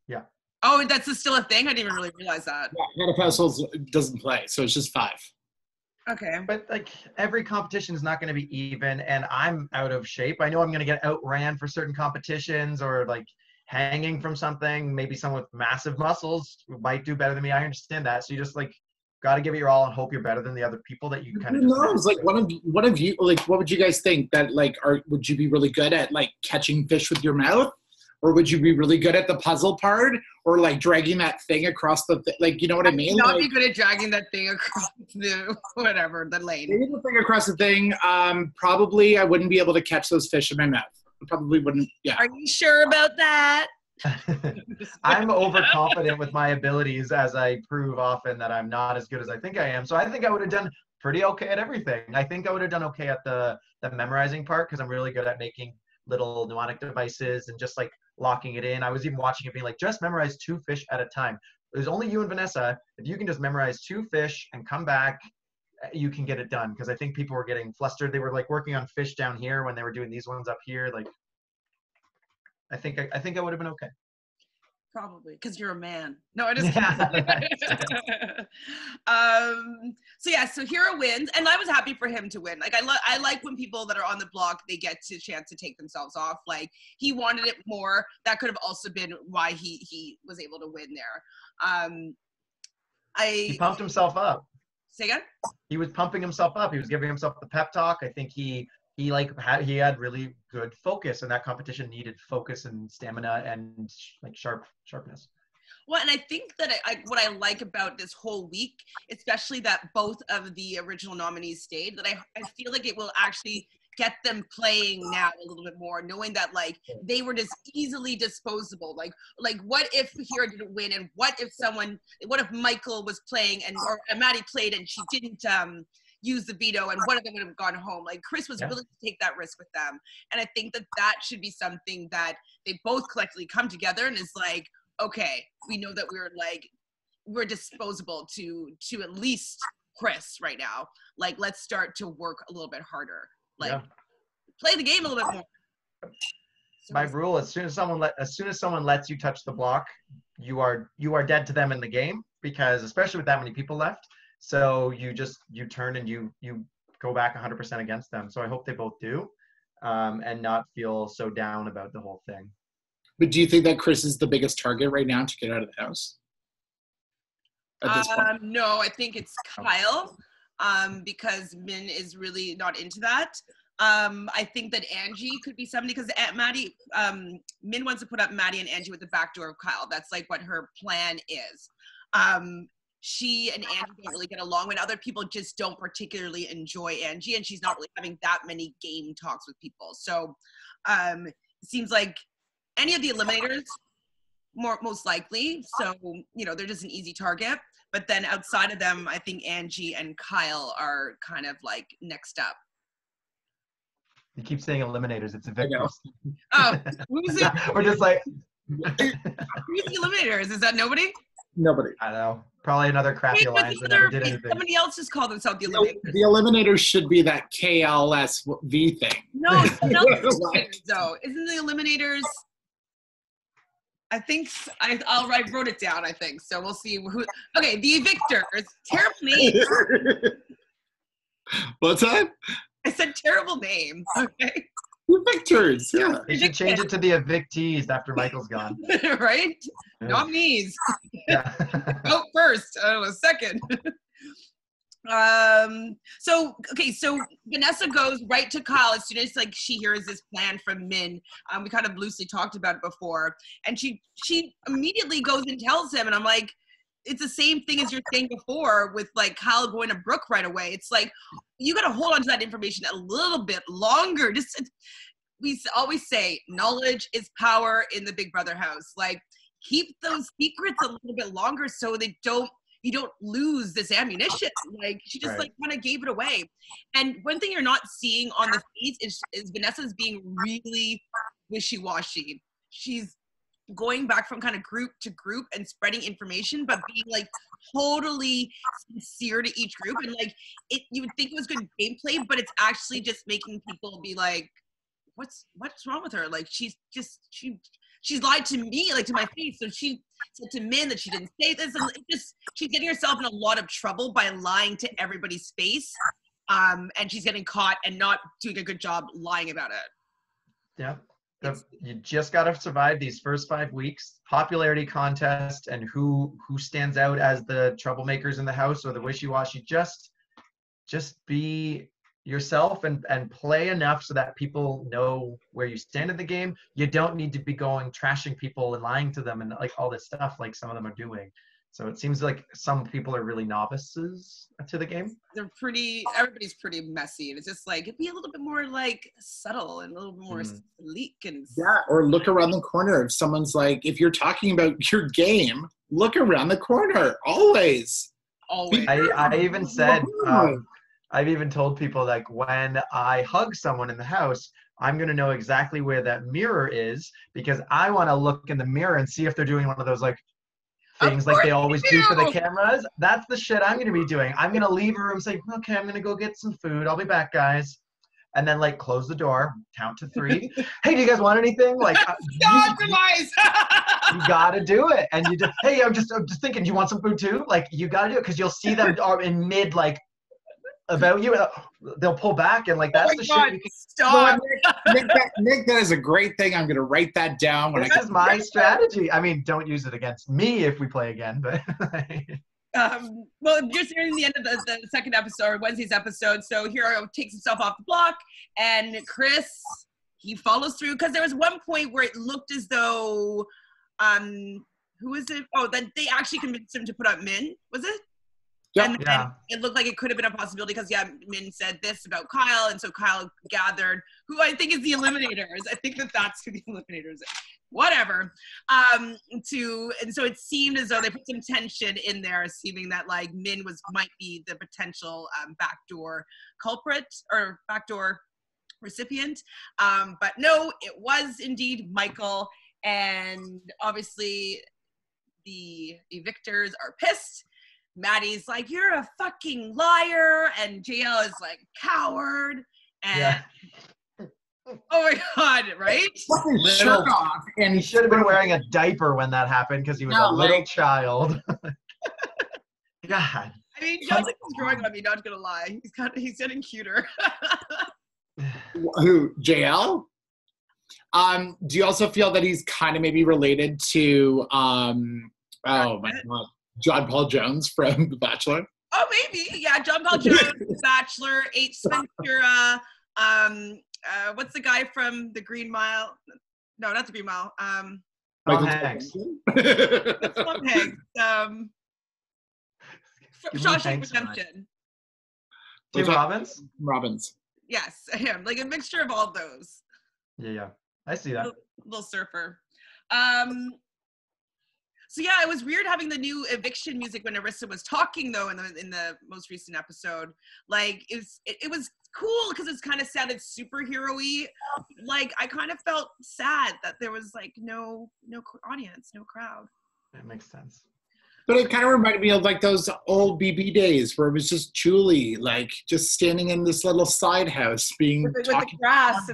Yeah. Oh, that's still a thing? I didn't even really realize that. Yeah, head of households doesn't play, so it's just 5. Okay. But like every competition is not going to be even, and I'm out of shape. I know I'm going to get outran for certain competitions or like hanging from something. Maybe someone with massive muscles might do better than me. I understand that. So you just like got to give it your all and hope you're better than the other people that you kind of Who just knows? Like one of you, like what would you guys think that like would you be really good at like catching fish with your mouth? Or would you be really good at the puzzle part, or like dragging that thing across the like? You know what I mean? Not like, be good at dragging that thing across the the lane. Maybe the thing across the thing. Probably I wouldn't be able to catch those fish in my mouth. I probably wouldn't. Yeah. Are you sure about that? I'm overconfident with my abilities, as I prove often that I'm not as good as I think I am. So I think I would have done pretty okay at everything. I think I would have done okay at the memorizing part because I'm really good at making little mnemonic devices and just like locking it in. I was even watching it being like, just memorize 2 fish at a time. There's only you and Vanessa. If you can just memorize 2 fish and come back, you can get it done. Because I think people were getting flustered. They were like working on fish down here when they were doing these ones up here. Like, I think I would have been okay. Probably because you're a man. No, I just so Hira wins, and I was happy for him to win. Like I like when people that are on the block, they get a chance to take themselves off. Like he wanted it more. That could have also been why he was able to win there. He pumped himself up. Say again? He was pumping himself up. He was giving himself the pep talk. I think he had really good focus, and that competition needed focus and stamina and like sharpness. Well, and I think that what I like about this whole week, especially that both of the original nominees stayed, that I feel like it will actually get them playing now a little bit more, knowing that like they were just easily disposable. Like what if Hira didn't win, and what if Michael was playing or Maddie played and she didn't use the veto, and one of them would have gone home. Like Chris was willing to take that risk with them, and I think that should be something that they both collectively come together and is like, okay, we know that we're disposable to at least Chris right now. Like let's start to work a little bit harder. Like play the game a little bit more. By rule, as soon as someone lets you touch the block, you are dead to them in the game, because especially with that many people left. So you turn and you go back 100% against them. So I hope they both do, and not feel so down about the whole thing. But do you think that Chris is the biggest target right now to get out of the house? At this point? No, I think it's Kyle, because Min is really not into that. I think that Angie could be somebody, because Min wants to put up Maddie and Angie with the back door of Kyle. That's like what her plan is. She and Angie don't really get along, when other people just don't particularly enjoy Angie, and she's not really having that many game talks with people. So it seems like any of the eliminators, most likely. So, they're just an easy target. But then outside of them, I think Angie and Kyle are kind of like next up. You keep saying eliminators, it's a victors. Oh, who's it? We're just like who's the eliminators? Is that nobody? Nobody. I know. Probably another crappy Hey, but alliance the that never other, did anything. somebody else just called themselves the Eliminators. The Eliminators should be that KLSV thing. No, it's the Eliminators, though. Isn't the Eliminators? I think I wrote it down. I think so. We'll see who. Okay, the Evictors. Terrible name. What's that? I said terrible name. Okay, The Victors, yeah. They should change it to the evictees after Michael's gone. right? Yeah. Nominees. Yeah. Vote first. I don't know, second. So Vanessa goes right to Kyle as soon as like she hears this plan from Min. We kind of loosely talked about it before, and she immediately goes and tells him, and I'm like, it's the same thing as you're saying before with like Kyle going to Brooke right away. It's like you got to hold on to that information a little bit longer. We always say knowledge is power in the Big Brother house. Like keep those secrets a little bit longer so you don't lose this ammunition. Like she just like kind of gave it away. And one thing you're not seeing on the feeds is Vanessa's being really wishy-washy. She's going back from kind of group to group and spreading information, but being like totally sincere to each group. And like you would think it was good gameplay, but it's actually just making people be like, what's wrong with her? Like she's lied to me, like to my face. So she said to Min that she didn't say this, and she's getting herself in a lot of trouble by lying to everybody's face. And she's getting caught and not doing a good job lying about it. Yeah. You just got to survive these first 5 weeks. Popularity contest and who stands out as the troublemakers in the house or the wishy-washy. Just be yourself and play enough so that people know where you stand in the game. You don't need to be going trashing people and lying to them and like all this stuff like some of them are doing. So it seems like some people are really novices to the game. Everybody's pretty messy. And it's just like, be a little bit more like subtle and a little bit more sleek and. Yeah, or look around the corner. If someone's like, if you're talking about your game, look around the corner, always. Always. I even said, I've even told people like when I hug someone in the house, I'm going to know exactly where that mirror is because I want to look in the mirror and see if they're doing one of those like things like they always do for the cameras. That's the shit I'm going to be doing. I'm going to leave a room, say, okay, I'm going to go get some food. I'll be back, guys. And then like close the door, count to 3. Hey, do you guys want anything? Like, you got to do it. And you just, hey, I'm just thinking, do you want some food too? Like, you got to do it because you'll see them in mid, like, about you. They'll pull back and like, that's the shit you can stop. Nick, that is a great thing. I'm going to write that down. This is my strategy. I mean, don't use it against me if we play again, but. Well, just nearing the end of the second episode, Wednesday's episode. So Hero takes himself off the block, and Chris, he follows through because there was one point where it looked as though, who is it? Oh, that they actually convinced him to put up Min. Was it? Yep. And then it looked like it could have been a possibility because Min said this about Kyle, and so Kyle gathered who I think is the Eliminators. I think that's who the Eliminators is. Whatever. And so it seemed as though they put some tension in there, assuming that like Min might be the potential backdoor culprit or backdoor recipient. But no, it was indeed Michael, and obviously the evictors are pissed. Maddie's like, you're a fucking liar, and JL is like, coward, and oh my god, right? Shirt off, and he should have been wearing a diaper when that happened because he was a little child. God. I mean, Justin was growing on me, not gonna lie. He's getting cuter. Who, JL? Do you also feel that he's kind of maybe related to oh my god, John Paul Jones from The Bachelor? Oh, maybe. Yeah, John Paul Jones, The Bachelor, H. Ventura, what's the guy from The Green Mile? No, not The Green Mile. Tom Hanks. Tom Hanks. Shawshank Redemption. Tim Robbins? Robbins. Yes, him. Like a mixture of all those. Yeah. I see that. Little surfer. So yeah, it was weird having the new eviction music when Arissa was talking though in the most recent episode. Like it was cool because it's kind of sounded superhero-y. Like I kind of felt sad that there was like no audience, no crowd. That makes sense. But it kind of reminded me of like those old BB days where it was just Julie, like just standing in this little side house being with the talking grass.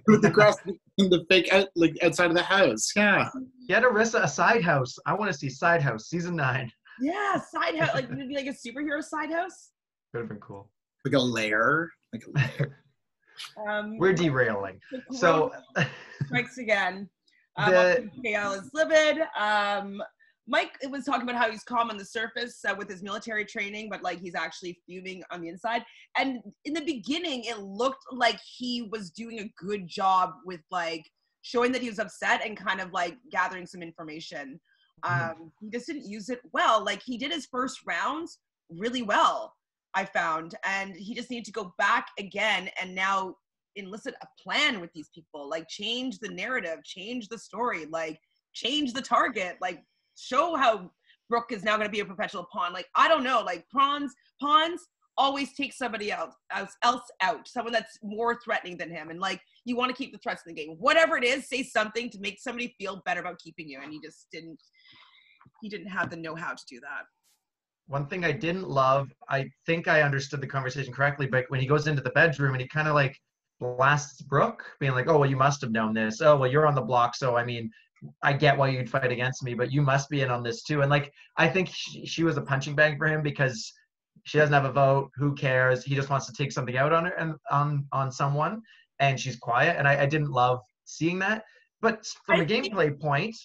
with the grass in the fake like outside of the house. Yeah. Get Arissa a side house. I want to see Side House season 9. Yeah, side house. Like maybe like a superhero side house. Would have been cool. Like a lair. Like a lair. We're derailing. The So strikes again. the KL is livid. Mike was talking about how he's calm on the surface with his military training, but like he's actually fuming on the inside. And in the beginning, it looked like he was doing a good job with like showing that he was upset and kind of like gathering some information. He just didn't use it well. Like he did his first round really well, I found, and he just needed to go back again and now elicit a plan with these people, like change the narrative, change the story, like change the target, like show how Brooke is now going to be a perpetual pawn. Like, I don't know, like pawns always take somebody else out, someone that's more threatening than him. And like, you want to keep the threats in the game. Whatever it is, say something to make somebody feel better about keeping you. And he didn't have the know-how to do that. one thing I didn't love, I think I understood the conversation correctly, but when he goes into the bedroom and he kind of like blasts Brooke, being like, oh, well, you must have known this. Oh, well, you're on the block. So, I mean, I get why you'd fight against me, but you must be in on this too. And like, I think she was a punching bag for him because she doesn't have a vote. Who cares? He just wants to take something out on her and on someone, and she's quiet. And I didn't love seeing that. But from a gameplay point,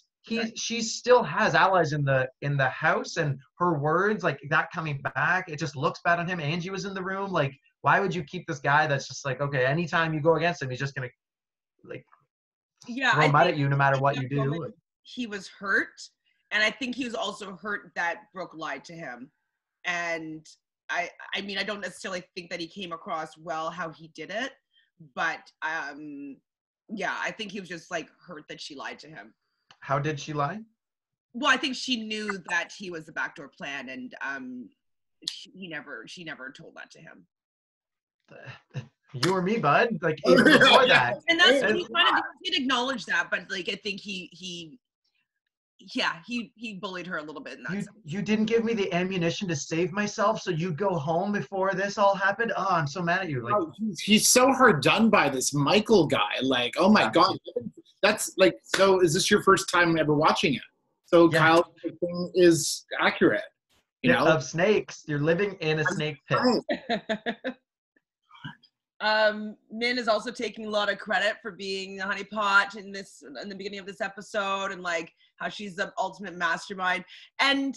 she still has allies in the house, and her words like that coming back, it just looks bad on him. Angie was in the room. Like, why would you keep this guy that's just like, okay, anytime you go against him, he's just gonna like throw mud at you no matter what you do. He was hurt, and I think he was also hurt that Brooke lied to him. And I mean, I don't necessarily think that he came across well how he did it, but yeah, I think he was just like hurt that she lied to him. How did she lie? Well, I think she knew that he was the backdoor plan, and she never told that to him. You or me, bud. Like even before that. And that's he kind of did acknowledge that, but like I think he bullied her a little bit in that sense. You didn't give me the ammunition to save myself, so you'd go home before this all happened. Oh, I'm so mad at you. Like he's so hard done by this Michael guy. Like, oh my God. That's like, so is this your first time ever watching it? So yeah. Kyle's thing is accurate. You know? Of snakes. You're living in a snake pit. Min is also taking a lot of credit for being the honeypot in the beginning of this episode, and like how she's the ultimate mastermind. And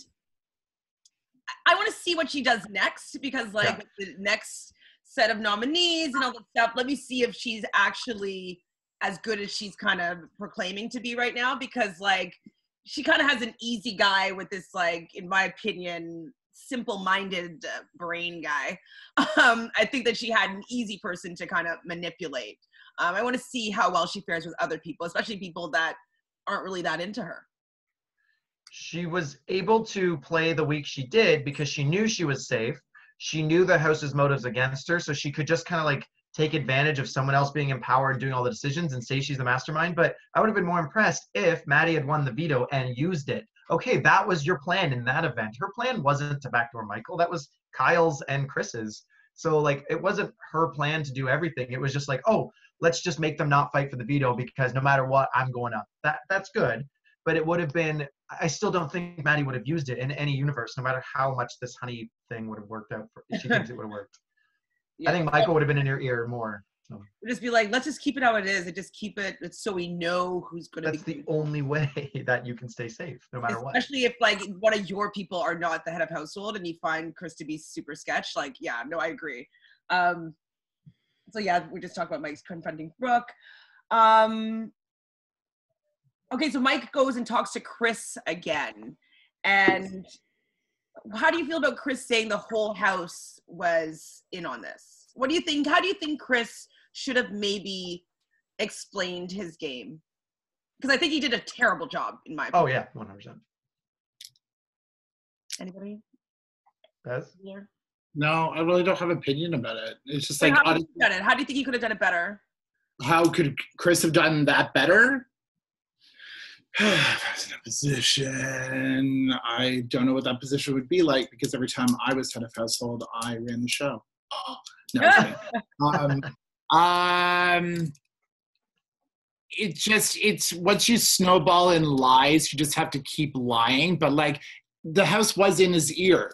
I want to see what she does next, because like the next set of nominees and all that stuff, let me see if she's actually as good as she's kind of proclaiming to be right now, because like she kind of has an easy guy with this, like, in my opinion, simple-minded brain guy. I think that she had an easy person to kind of manipulate. I want to see how well she fares with other people, especially people that aren't really that into her. She was able to play the week she did because she knew she was safe. She knew the house's motives against her, so she could just kind of like take advantage of someone else being in power and doing all the decisions and say she's the mastermind. But I would have been more impressed if Maddie had won the veto and used it. Okay, that was your plan in that event. Her plan wasn't to backdoor Michael. That was Kyle's and Chris's. So like, it wasn't her plan to do everything. It was just like, oh, let's just make them not fight for the veto because no matter what, I'm going up. That's good. But it would have been, I still don't think Maddie would have used it in any universe, no matter how much this honey thing would have worked out. She thinks it would have worked. Yeah. I think Michael would have been in your ear more. So. Just be like, let's just keep it how it is and just keep it so we know who's going to be. That's the only way that you can stay safe, no matter what. Especially if like one of your people are not the head of household and you find Chris to be super sketch. Like, yeah, no, I agree. So yeah, we just talked about Mike's confronting Brooke. Okay, so Mike goes and talks to Chris again. And how do you feel about Chris saying the whole house was in on this? What do you think? How do you think Chris should have maybe explained his game? Because I think he did a terrible job, in my opinion. Oh, yeah, 100%. Anybody? Beth? Yeah. No, I really don't have an opinion about it. It's just like... How do you think he could have done it better? How could Chris have done that better? If I was in a position, I don't know what that position would be like because every time I was head of household, I ran the show. Oh, no, I'm kidding. It's once you snowball in lies, you just have to keep lying. But like the house was in his ear.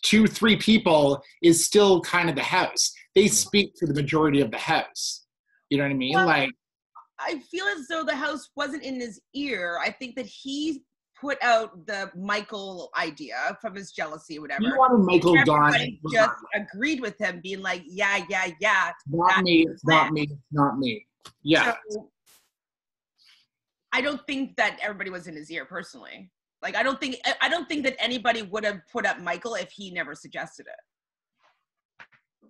2-3 people is still kind of the house. They speak for the majority of the house. You know what I mean? Well, like, I feel as though the house wasn't in his ear. I think that he put out the Michael idea from his jealousy, whatever. you wanted Michael gone. Everybody just agreed with him, being like, yeah. Not me, it's not me, it's not me. Yeah. So, I don't think that everybody was in his ear personally. Like, I don't think that anybody would have put up Michael if he never suggested it.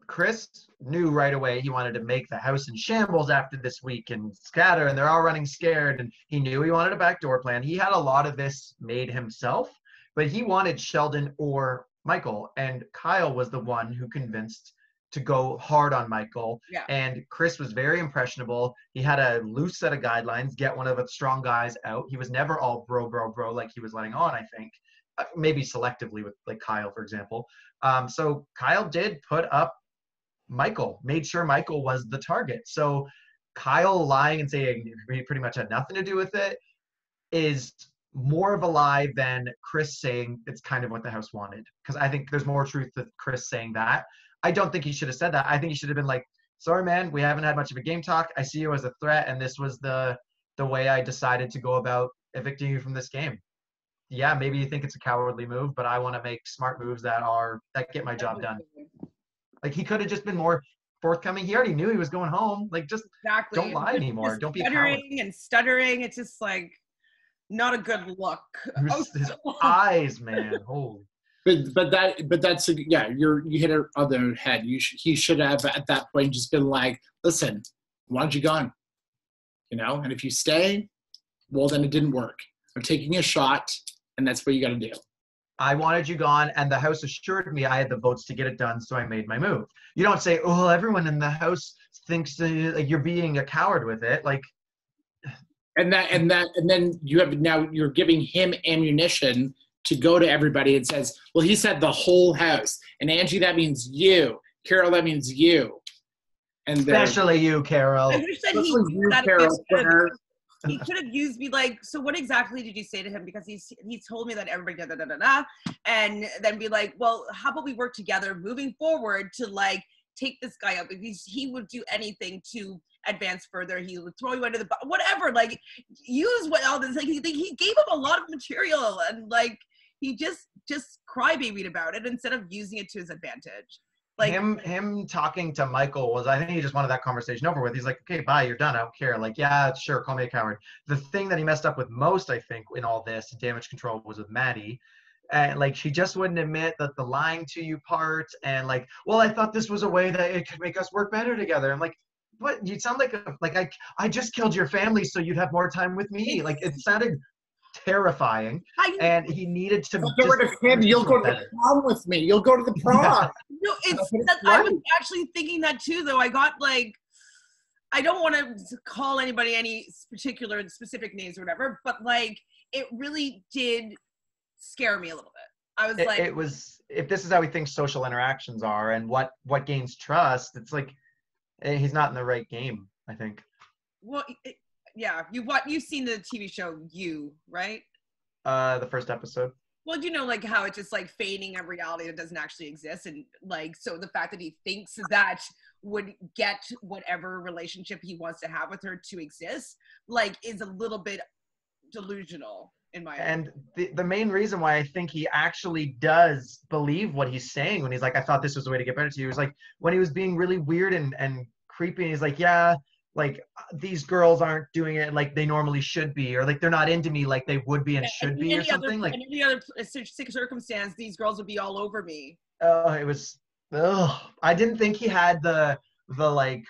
Chris knew right away he wanted to make the house in shambles after this week and scatter, and they're all running scared, and he knew he wanted a backdoor plan. He had a lot of this made himself, but he wanted Sheldon or Michael, and Kyle was the one who convinced to go hard on Michael. Yeah. And Chris was very impressionable. He had a loose set of guidelines, get one of the strong guys out. He was never all bro like he was letting on, I think. Maybe selectively with like Kyle, for example. So Kyle did put up Michael, made sure Michael was the target. So Kyle lying and saying he pretty much had nothing to do with it is more of a lie than Chris saying it's kind of what the house wanted. Because I think there's more truth to Chris saying that. I don't think he should have said that. I think he should have been like, sorry, man, we haven't had much of a game talk. I see you as a threat, and this was the way I decided to go about evicting you from this game. Yeah, maybe you think it's a cowardly move, but I want to make smart moves that get my job done. Like, he could have just been more forthcoming. He already knew he was going home. Like, just don't lie anymore. Don't be a coward. Stuttering. It's just like not a good look. His eyes, man. Holy. But that's yeah. You hit it on the head. He should have at that point just been like, listen, why don't you gone? You know, and if you stay, well, then it didn't work. I'm taking a shot, and that's what you got to do. I wanted you gone, and the house assured me I had the votes to get it done, so I made my move. You don't say, oh, everyone in the house thinks like you're being a coward with it. Like, and then you're giving him ammunition to go to everybody and says, well, he said the whole house. And Angie, that means you. Carol, that means you. And especially you, Carol. I wish that he could have used me like, so what exactly did you say to him? Because he told me that everybody and then be like, well, how about we work together moving forward to like take this guy up? If he would do anything to advance further, he would throw you under the bus, whatever. Like, use what all this. Like, he gave him a lot of material, and like he just crybabied about it instead of using it to his advantage. Like, him talking to Michael was, I think he just wanted that conversation over with. He's like, okay, bye, you're done. I don't care. Like, yeah, sure, call me a coward. The thing that he messed up with most, I think, in all this damage control was with Maddie. And like, she just wouldn't admit that the lying to you part, and like, well, I thought this was a way that it could make us work better together. I'm like, what? You sound like I just killed your family so you'd have more time with me. Like, it sounded terrifying, and he needed to get rid of him. You'll go to the prom with me. You'll go to the prom. No, I was actually thinking that too, though. I got like, I don't want to call anybody any particular specific names or whatever, but like, it really did scare me a little bit. I was like, it was, if this is how he thinks social interactions are and what gains trust, it's like he's not in the right game, I think. Well, yeah, you've seen the TV show You, right? The first episode. Well, you know, like how it's just like feigning a reality that doesn't actually exist, and like, so the fact that he thinks that would get whatever relationship he wants to have with her to exist, like, is a little bit delusional in my opinion. And the main reason why I think he actually does believe what he's saying when he's like, I thought this was the way to get better to you, is like when he was being really weird and creepy, and he's like, yeah, like, these girls aren't doing it like they normally should be, or like they're not into me like they would be and should be, or something. Like, in any other circumstance, these girls would be all over me. Oh, it was, I didn't think he had the like,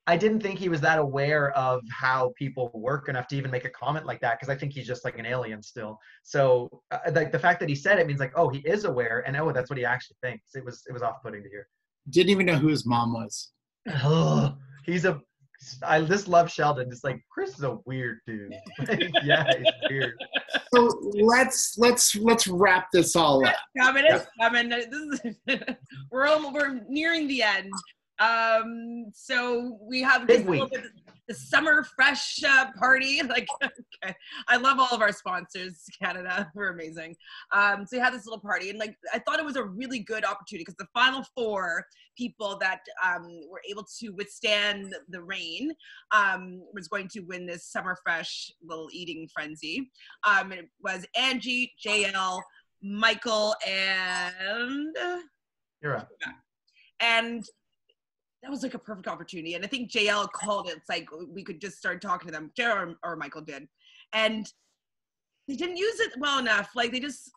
I didn't think he was that aware of how people work enough to even make a comment like that, because I think he's just like an alien still. So like the fact that he said it means like, oh, he is aware, and oh, that's what he actually thinks. It was off-putting to hear. Didn't even know who his mom was. He's I just love Sheldon. It's like Chris is a weird dude. Like, yeah, he's weird. So let's wrap this all up. We're nearing the end. So we have Big just a little week. bit the summer fresh party. Like, okay. I love all of our sponsors, Canada. We're amazing. So we had this little party, and like I thought it was a really good opportunity because the final 4 people that were able to withstand the rain was going to win this summer fresh little eating frenzy. It was Angie, JL, Michael, and You're right. and that was like a perfect opportunity. And I think JL called it. It's like we could just start talking to them. JL or Michael did. And they didn't use it well enough. Like they just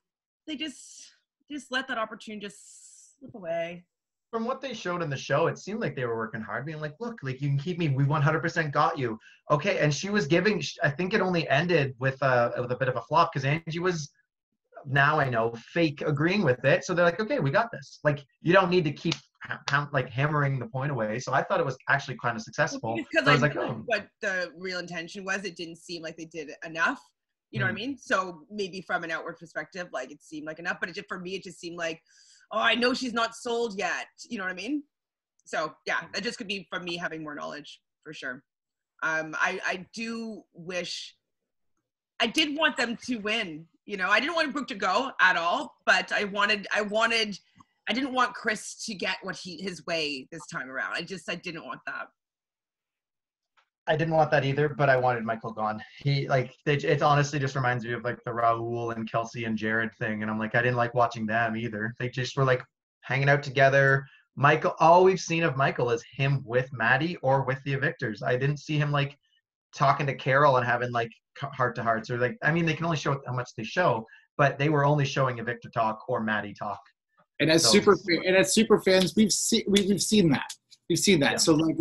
let that opportunity just slip away. From what they showed in the show, it seemed like they were working hard, being like, look, like you can keep me. We 100% got you. Okay. And she was giving, I think it only ended with a bit of a flop because Angie was, now I know, fake agreeing with it. So they're like, okay, we got this. Like, you don't need to keep like hammering the point away. So I thought it was actually kind of successful. Because so I was I like, knew oh. what the real intention was. It didn't seem like they did enough. You know what I mean? So maybe from an outward perspective, like it seemed like enough, but for me, it just seemed like, oh, I know she's not sold yet. You know what I mean? So yeah, that just could be from me having more knowledge for sure. I do wish, I did want them to win. You know, I didn't want Brooke to go at all, but I didn't want Chris to get his way this time around. I didn't want that. I didn't want that either, but I wanted Michael gone. It honestly just reminds me of like the Raul and Kelsey and Jared thing. And I'm like, I didn't like watching them either. They just were like hanging out together. Michael, all we've seen of Michael is him with Maddie or with the evictors. I didn't see him like talking to Carol and having like heart to hearts, or like, I mean, they can only show how much they show, but they were only showing Evictor talk or Maddie talk. And as super fans, we've seen that. We've seen that. Yeah. So like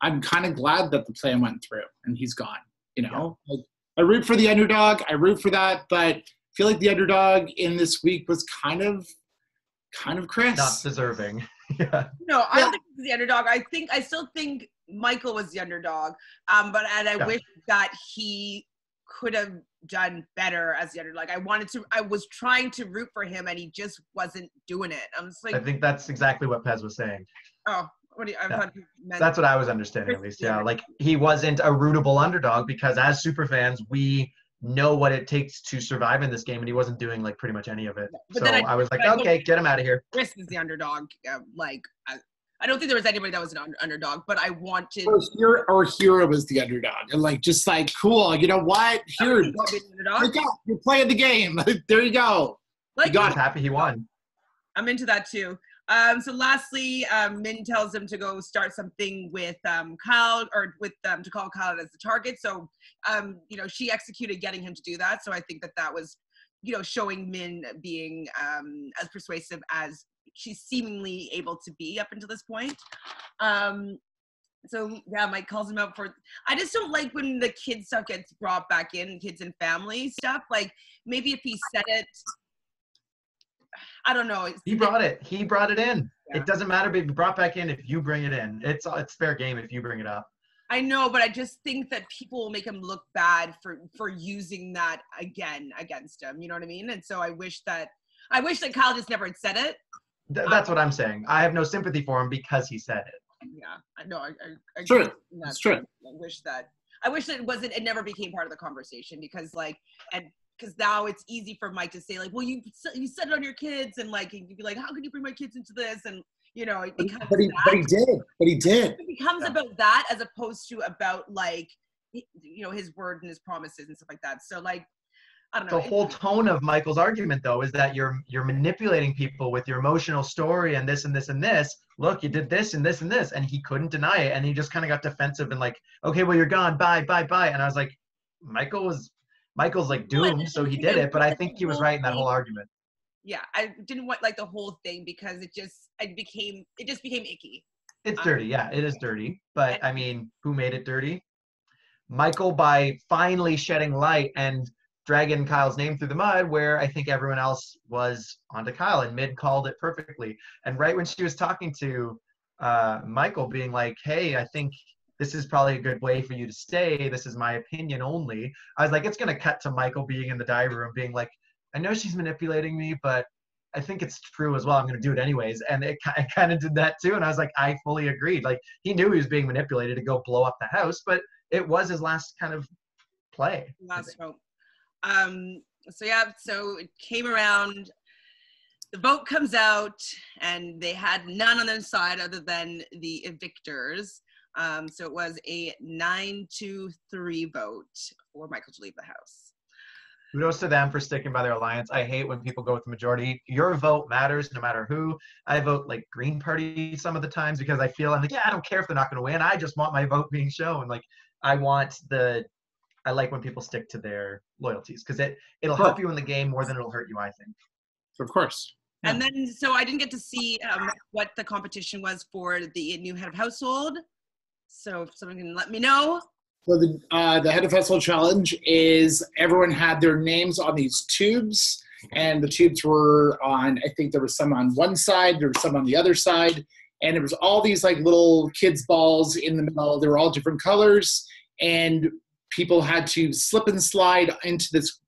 I'm kind of glad that the plan went through and he's gone. You know, like, I root for the underdog. I root for that, but I feel like the underdog in this week was kind of Chris. Not deserving. Yeah. No, I don't think he was the underdog. I still think Michael was the underdog. But I wish that he could have done better as the underdog. I was trying to root for him and he just wasn't doing it. I'm just like, I think that's exactly what Pez was saying. Oh, what do you, I thought he meant that's what I was understanding at least. Yeah. Like he wasn't a rootable underdog because as super fans, we know what it takes to survive in this game, and he wasn't doing like pretty much any of it. But so I was like, okay, get him out of here. Chris is the underdog. I don't think there was anybody that was an underdog, but I wanted. Or Hero was the underdog, and like just like cool. You know what? Here, you're playing the game. There you go. Like, you happy he won. I'm into that too. So lastly, Min tells him to go start something with Kyle, or with to call Kyle as the target. So, she executed getting him to do that. So I think that was, showing Min being as persuasive as she's seemingly able to be up until this point. So yeah, Mike calls him out for, I just don't like when the kids stuff gets brought back in, kids and family stuff. Like maybe if he said it, I don't know. He brought it in. Yeah. It doesn't matter if it's brought back in if you bring it in. It's fair game if you bring it up. I know, but I just think that people will make him look bad for using that again against him. You know what I mean? And so I wish that Kyle just never had said it. That's what I'm saying. I have no sympathy for him because he said it. Yeah, I know. I true. That's true. I wish that it never became part of the conversation because now it's easy for Mike to say like, well, you said it on your kids, and like you'd be like, how could you bring my kids into this? And it becomes but he did. It becomes about that as opposed to about like, his word and his promises and stuff like that. So like, I don't know. The whole tone of Michael's argument though is that you're manipulating people with your emotional story and this and this and this. Look, you did this and this and this, and he couldn't deny it, and he just kind of got defensive and like, okay, well, you're gone, bye. And I was like, Michael's like doomed, so he did it, but I think he was right in that whole argument. Yeah, I didn't want like the whole thing because it just became icky. It's dirty, yeah, it is dirty. But I mean, who made it dirty? Michael, by finally shedding light and dragging Kyle's name through the mud, where I think everyone else was onto Kyle, and Mid called it perfectly. And right when she was talking to Michael, being like, hey, I think this is probably a good way for you to stay. This is my opinion only. I was like, it's going to cut to Michael being in the diary room being like, I know she's manipulating me, but I think it's true as well. I'm going to do it anyways. And it kind of did that too. And I was like, I fully agreed. Like, he knew he was being manipulated to go blow up the house, but it was his last kind of play. Last hope. So it came around, the vote comes out, and they had none on their side other than the evictors. So it was a 9-3 vote for Michael to leave the house. Kudos to them for sticking by their alliance. I hate when people go with the majority. Your vote matters no matter who. I vote like Green Party some of the times because I feel I'm like, yeah, I don't care if they're not going to win. I just want my vote being shown. Like, I like when people stick to their loyalties because it'll help you in the game more than it'll hurt you, I think. Of course. Yeah. And then, so I didn't get to see what the competition was for the new head of household. So if someone can let me know. So the head of household challenge is everyone had their names on these tubes, and the tubes were on, I think there was some on one side, there was some on the other side, and there was all these like little kids balls in the middle. They were all different colors, and people had to slip and slide into this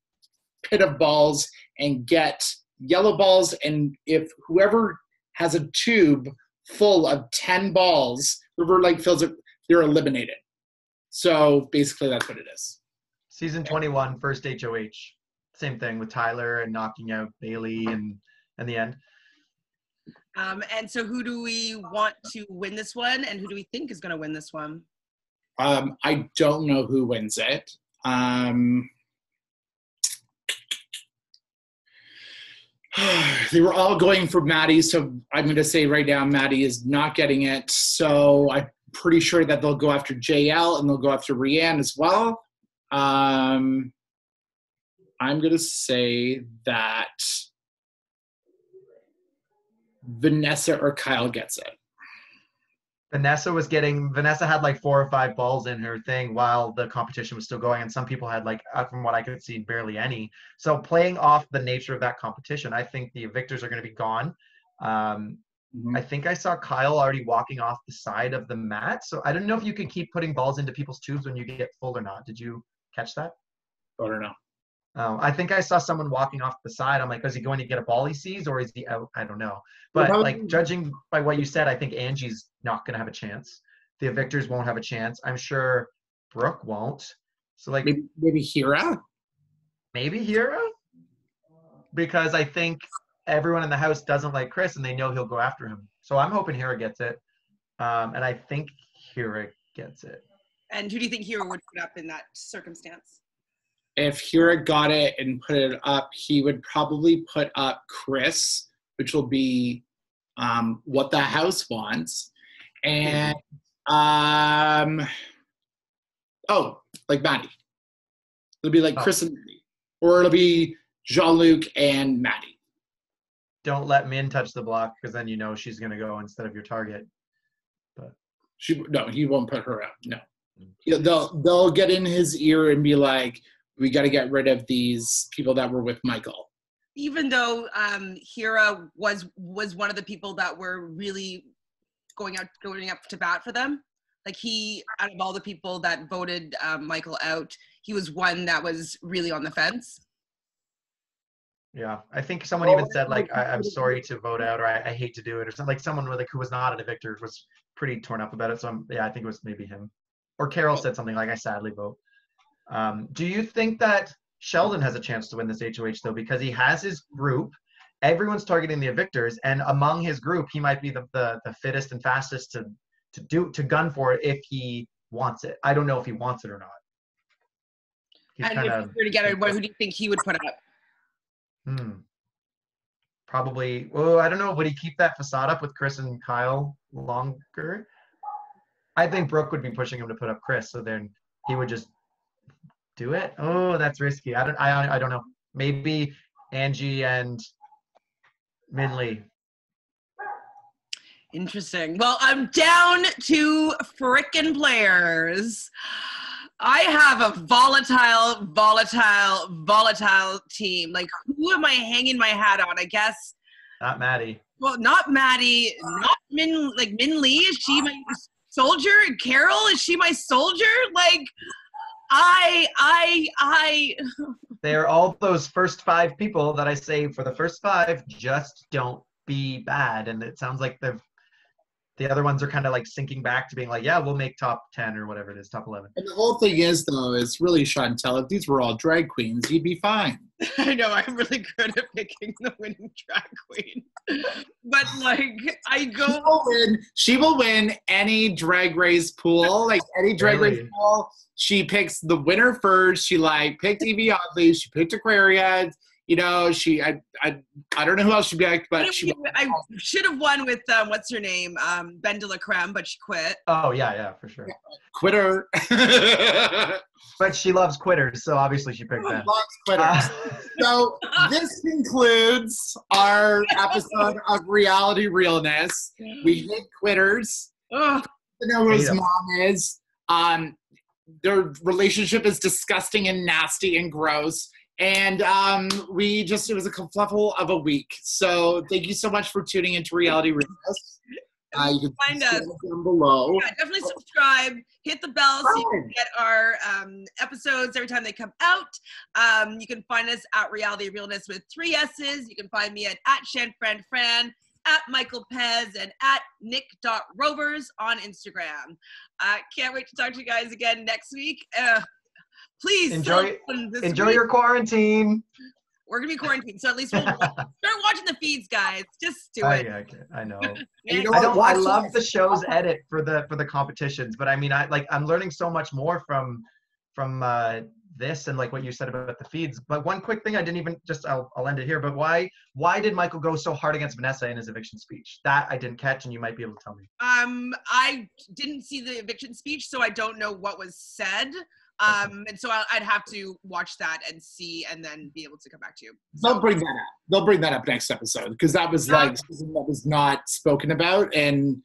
pit of balls and get yellow balls, and if whoever has a tube full of 10 balls, whoever like fills it, they're eliminated. So basically that's what it is. Season 21, first HOH. Same thing with Tyler and knocking out Bailey and the end. And so who do we want to win this one, and who do we think is going to win this one? I don't know who wins it. They were all going for Maddie, so I'm going to say right now Maddie is not getting it. So I'm pretty sure that they'll go after JL and they'll go after Rianne as well. I'm going to say that Vanessa or Kyle gets it. Vanessa had like 4 or 5 balls in her thing while the competition was still going, and some people had like, from what I could see, barely any. So playing off the nature of that competition, I think the evictors are going to be gone. I think I saw Kyle already walking off the side of the mat. So I don't know if you can keep putting balls into people's tubes when you get full or not. Did you catch that? I don't know. I think I saw someone walking off the side. I'm like, is he going to get a ball he sees, or is he out? I don't know. But like, judging by what you said, I think Angie's not going to have a chance. The evictors won't have a chance. I'm sure Brooke won't. So like maybe Hira? Maybe Hira? Because I think everyone in the house doesn't like Chris and they know he'll go after him. So I'm hoping Hira gets it. And I think Hira gets it. And who do you think Hira would put up in that circumstance? If Hira got it and put it up, he would probably put up Chris, which will be what the house wants. And, like Maddie. It'll be like Chris and Maddie. Or it'll be Jean-Luc and Maddie. Don't let Min touch the block, because then you know she's going to go instead of your target. But he won't put her out. No. They'll get in his ear and be like, we got to get rid of these people that were with Michael. Even though Hira was one of the people that were really going up to bat for them, like out of all the people that voted Michael out, he was one that was really on the fence. Yeah, I think someone even said like, I'm sorry to vote out, or I hate to do it, or something. Like someone like who was not an evictor was pretty torn up about it. So I think it was maybe him. Or Carol said something like, I sadly vote. Do you think that Sheldon has a chance to win this HOH though? Because he has his group, everyone's targeting the evictors, and among his group, he might be the fittest and fastest to gun for it if he wants it. I don't know if he wants it or not. And if you were to get it, who do you think he would put up? Probably. Oh, I don't know. Would he keep that facade up with Chris and Kyle longer? I think Brooke would be pushing him to put up Chris, so then he would just do it. Oh, that's risky. I don't know. Maybe Angie and Minley. Interesting. Well, I'm down to frickin' players. I have a volatile team. Like, who am I hanging my hat on? I guess. Not Maddie. Well, not Maddie. Not Min. Like Min Lee. She might soldier? And Carol, is she my soldier? Like, I. They're all those first 5 people that I say for the first 5, just don't be bad. And it sounds like the other ones are kind of like sinking back to being like, yeah, we'll make top 10 or whatever it is, top 11. And the whole thing is, though, it's really, Chantele, if these were all drag queens, you'd be fine. I know, I'm really good at picking the winning drag queen. But, like, I go... She will win any Drag Race pool. Like, any Drag Race pool, she picks the winner first. She, like, picked Evie Oddly. She picked Aquaria. You know, I don't know who else she picked, but I should have won with, what's her name? Ben de la Creme, but she quit. Oh, yeah, for sure. Quitter. But she loves quitters, so obviously she picked Ben. Loves quitters. So this concludes our episode of Reality Realness. We hate quitters. Ugh. I know who his mom is. Their relationship is disgusting and nasty and gross. And it was a kerfuffle of a week. So thank you so much for tuning into Reality Realness. You can find us down below. Yeah, definitely subscribe. Hit the bell so you can get our episodes every time they come out. You can find us at Reality Realness with 3 S's. You can find me at @ShanFranFran, at Michael Pez, and at Nick.Rovers on Instagram. Can't wait to talk to you guys again next week. Please enjoy your quarantine. We're gonna be quarantined, so at least we'll start watching the feeds, guys. Just do it. Yeah, I know. I love the show's edit for the competitions, but I mean, I'm learning so much more from this and like what you said about the feeds. But one quick thing, I'll end it here. But why did Michael go so hard against Vanessa in his eviction speech? That I didn't catch, and you might be able to tell me. I didn't see the eviction speech, so I don't know what was said. And so I'd have to watch that and see, and then be able to come back to you. They'll bring that up. They'll bring that up next episode because that was like something that was not spoken about. And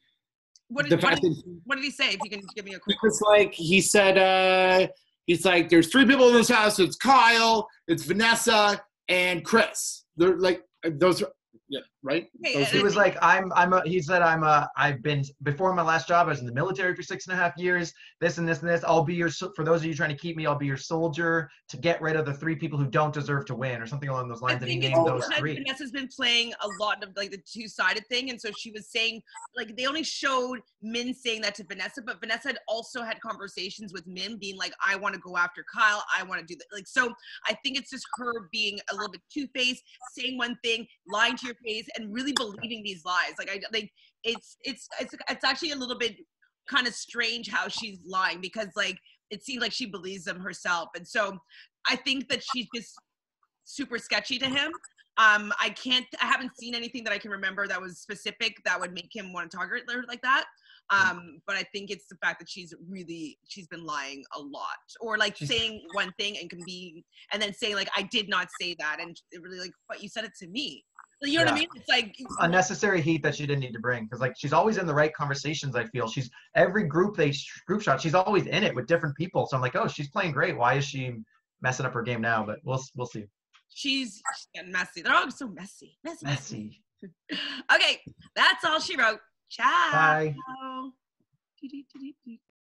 what did he say? If you can give me a quick. It's like he said. He's like, there's 3 people in this house. It's Kyle, it's Vanessa, and Chris. They're like those are. Yeah, right. He was like, he said, I've been, before my last job, I was in the military for 6.5 years, this and this and this. I'll be for those of you trying to keep me, I'll be your soldier to get rid of the 3 people who don't deserve to win, or something along those lines. And he named those 3. Vanessa's been playing a lot of like the 2-sided thing. And so she was saying, like, they only showed Min saying that to Vanessa, but Vanessa had also had conversations with Min being like, I want to go after Kyle. I want to do that. Like, so I think it's just her being a little bit two-faced, saying one thing, lying to your face, and really believing these lies. Like it's actually a little bit kind of strange how she's lying, because like it seems like she believes them herself. And so I think that she's just super sketchy to him. I haven't seen anything that I can remember that was specific that would make him want to target her like that. But I think it's the fact that she's been lying a lot, or like saying one thing and then saying like, I did not say that, and really like, but you said it to me. You know what I mean? It's like unnecessary heat that she didn't need to bring, because like she's always in the right conversations. I feel she's every group shot, she's always in it with different people. So I'm like, oh, she's playing great. Why is she messing up her game now? But we'll see. She's getting messy. They're all so messy. Okay, that's all she wrote. Ciao. Bye.